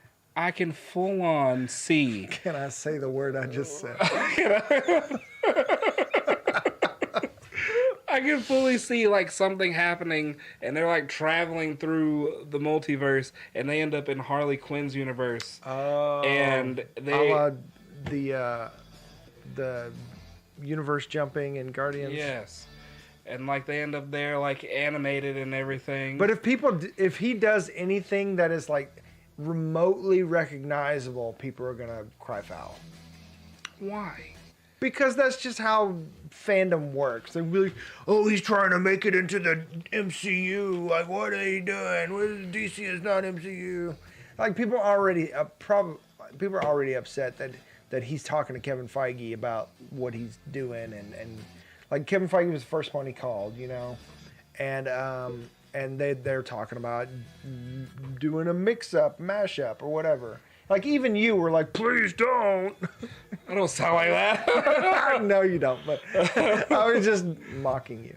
full on see. Can I say the word I just said? I can fully see like something happening, and they're like traveling through the multiverse, and they end up in Harley Quinn's universe. Oh, and they the universe jumping and Guardians. Yes, and like they end up there like animated and everything. But if he does anything that is like remotely recognizable, people are gonna cry foul. Why? Because that's just how fandom works. They're really, oh, he's trying to make it into the MCU. Like, what are they doing? DC is not MCU. Like, people are already upset that he's talking to Kevin Feige about what he's doing, and like Kevin Feige was the first one he called, and they're talking about doing a mix-up, mash-up, or whatever. Like, even you were like, please don't. I don't sound like that. No, you don't, but I was just mocking you.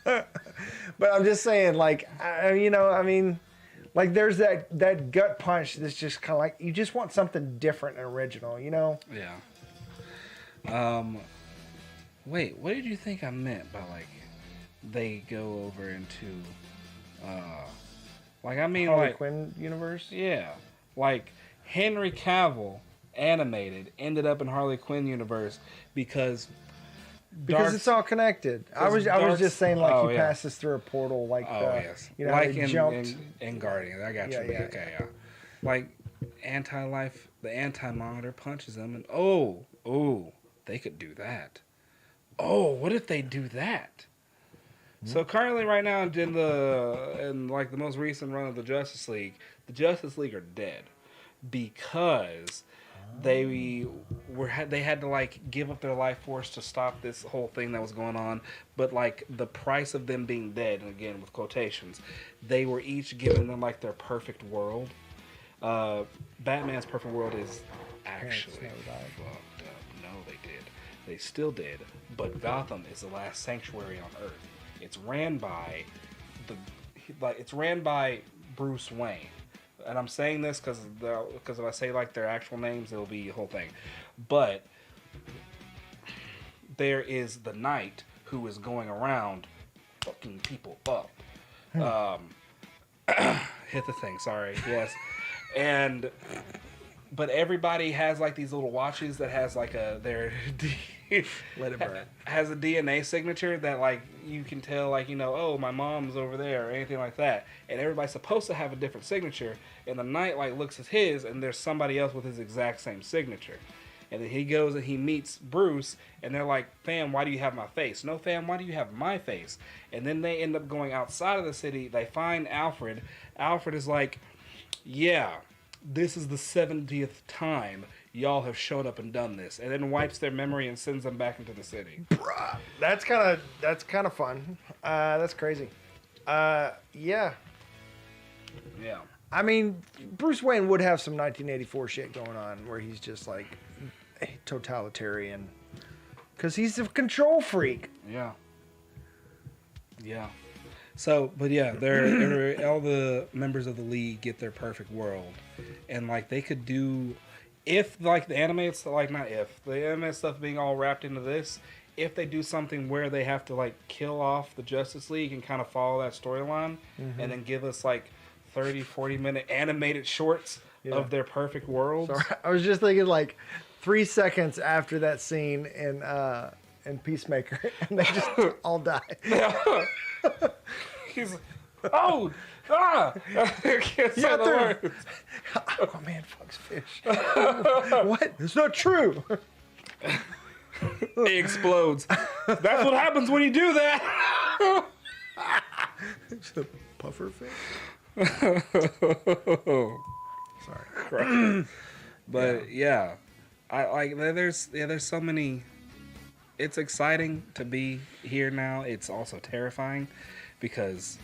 But I'm just saying, like, like, there's that gut punch that's just kind of like, you just want something different and original, Yeah. Wait, what did you think I meant by, like, they go over into, Harley Quinn universe? Yeah. Like, Henry Cavill, animated, ended up in Harley Quinn universe because it's all connected. I was just saying, like, he passes through a portal, like, yes. Like how he jumped. in Guardians. I got you. Yeah. Like, the anti-monitor punches him, and they could do that. Oh, what if they do that? So currently, right now, in like the most recent run of the Justice League are dead because they had to like give up their life force to stop this whole thing that was going on. But like the price of them being dead, and again with quotations, they were each given them like their perfect world. Batman's perfect world is actually fucked up. No, they did. They still did. But Gotham is the last sanctuary on Earth. It's ran by Bruce Wayne. and I'm saying this because if I say like their actual names, it'll be a whole thing. But there is the Knight who is going around fucking people up. Hit the thing. Sorry. Yes. But everybody has like these little watches that has like their Let it burn. has a DNA signature that like you can tell like oh my mom's over there or anything like that, and everybody's supposed to have a different signature, and the Knight like looks at his and there's somebody else with his exact same signature, and then he goes and he meets Bruce and they're like, fam, why do you have my face? No, fam, why do you have my face? And then they end up going outside of the city. They find Alfred. Alfred is like, yeah, this is the 70th time y'all have shown up and done this, and then wipes their memory and sends them back into the city. Bruh, that's kind of fun. That's crazy. Yeah. Yeah. I mean, Bruce Wayne would have some 1984 shit going on where he's just like totalitarian, because he's a control freak. Yeah. Yeah. So, but yeah, they're all the members of the League get their perfect world, and like they could do, if like the animated stuff, like not if the animated stuff being all wrapped into this, if they do something where they have to like kill off the Justice League and kind of follow that storyline, and then give us like 30-40 minute animated shorts of their perfect worlds. So I was just thinking like 3 seconds after that scene in Peacemaker, and they just all die. He's oh can't say the words. Aquaman fucks fish. What? It's not true. He explodes. That's what happens when you do that. It's a puffer fish. Sorry. But yeah, I like there's so many. It's exciting to be here now. It's also terrifying because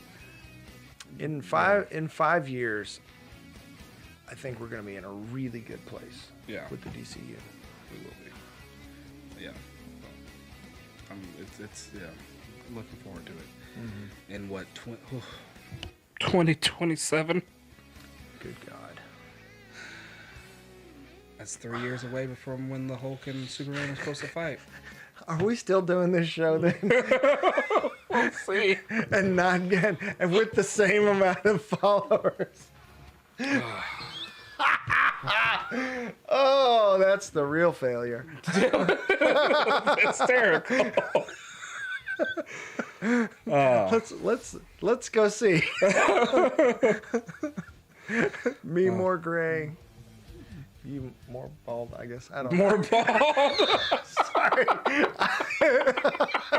in 5 years, I think we're going to be in a really good place. Yeah. With the DCU. We will be. Yeah. It's looking forward to it. In what 2027? Good God. That's 3 years away from when the Hulk and Superman are supposed to fight. Are we still doing this show then? We'll see. And with the same amount of followers. Oh, that's the real failure. Hysterical. Let's go see. Me more gray. You more bald, I guess. I don't know. More bald. Sorry.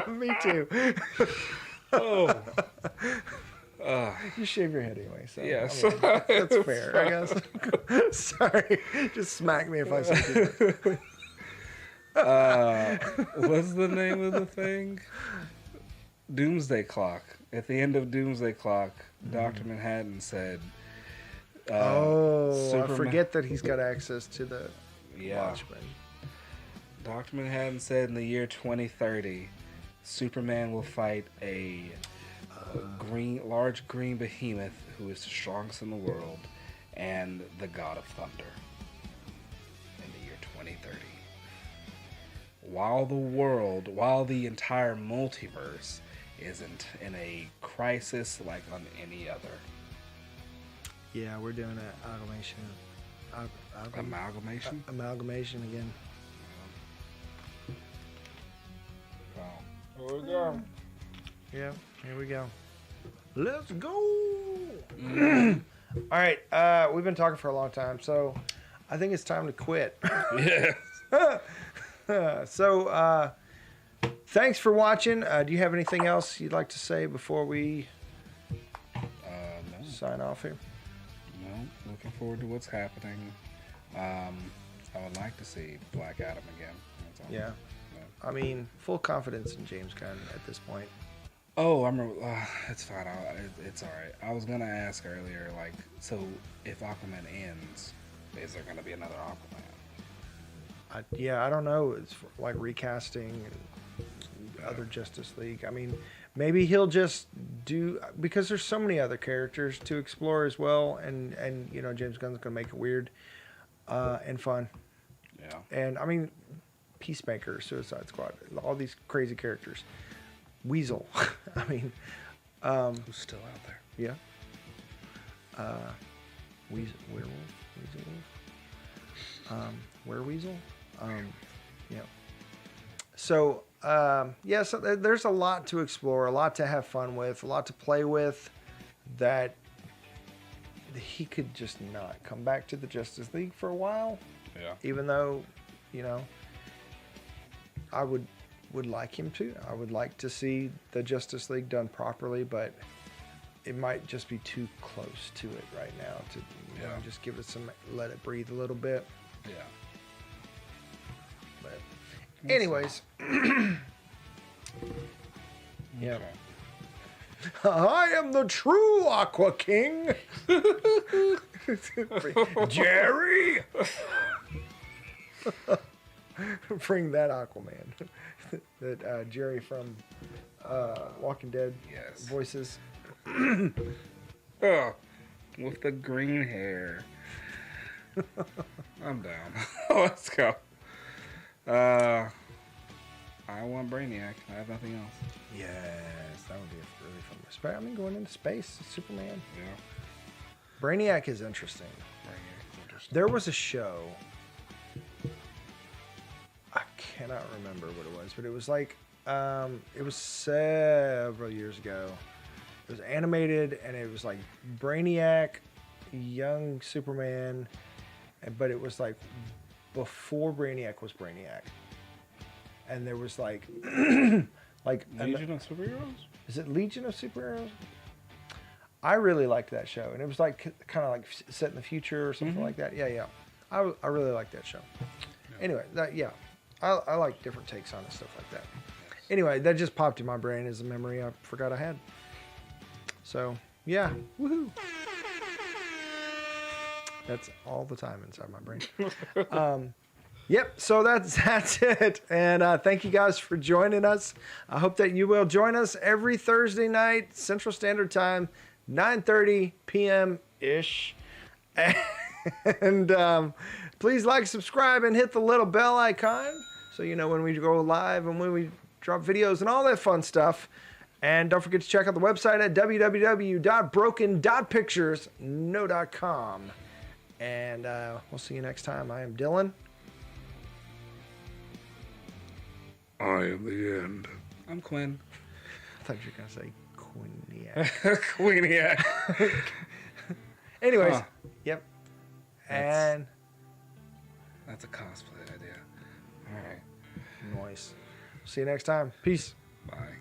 Me too. Oh. You shave your head anyway, so Yes. I mean, that's fair, I guess. Sorry. Just smack me if I say it. What's the name of the thing? Doomsday Clock. At the end of Doomsday Clock, Dr. Manhattan said, I forget that he's got access to the Watchmen. Dr. Manhattan said in the year 2030, Superman will fight a large green behemoth who is the strongest in the world and the god of thunder in the year 2030. While the entire multiverse isn't in a crisis like on any other. Yeah, we're doing an amalgamation. Amalgamation again. Wow. Here we go. Yeah, here we go. Let's go. All right, we've been talking for a long time, so I think it's time to quit. Yes. So, thanks for watching. Do you have anything else you'd like to say before we sign off here? No, looking forward to what's happening. I would like to see Black Adam again. That's all. Yeah. I mean, full confidence in James Gunn at this point. Oh, it's fine. It's all right. I was gonna ask earlier, like, so if Aquaman ends, is there gonna be another Aquaman? I don't know. It's like recasting and other Justice League. I mean, Maybe he'll just do, because there's so many other characters to explore as well, and you know, James Gunn's gonna make it weird and fun. Yeah. And I mean, Peacemaker, Suicide Squad, all these crazy characters. Weasel. I mean, Who's still out there? yeah. Weasel, werewolf, weasel, wereweasel. Yeah. So, yeah, so there's a lot to explore, a lot to have fun with, a lot to play with, that he could just not come back to the Justice League for a while. Yeah. Even though, you know, I would like him to. I would like to see the Justice League done properly, but it might just be too close to it right now to you know, just give it some, let it breathe a little bit. Yeah. But anyways, yeah. Okay. I am the true Aqua King, Jerry. Bring that Aquaman that Jerry from Walking Dead Yes. voices. Oh, with the green hair. I'm down. Let's go. I want Brainiac. I have nothing else. Yes, that would be a really fun. I mean, going into space, Superman. Yeah. Brainiac is interesting. Brainiac's interesting. There was a show. I cannot remember what it was, but it was like, it was several years ago. It was animated, and it was like Brainiac, young Superman, but it was like before Brainiac was Brainiac. And there was like, like Legion of Superheroes? is it Legion of Superheroes? I really liked that show, and it was like kind of like set in the future or something like that. Yeah, yeah. I really liked that show. Yeah. Anyway, I like different takes on it, stuff like that. Yes. Anyway, that just popped in my brain as a memory I forgot I had. So yeah, woohoo! That's all the time inside my brain. Yep, so that's it. And thank you guys for joining us. I hope that you will join us every Thursday night, Central Standard Time, 9:30 p.m.-ish. And please like, subscribe, and hit the little bell icon so you know when we go live and when we drop videos and all that fun stuff. And don't forget to check out the website at www.broken.pictures.com. And we'll see you next time. I am Dylan. I am the end. I'm Quinn. I thought you were going to say Queeniac. Queeniac. Anyways, Huh. yep. And That's a cosplay idea. All right. noise. See you next time. Peace. Bye.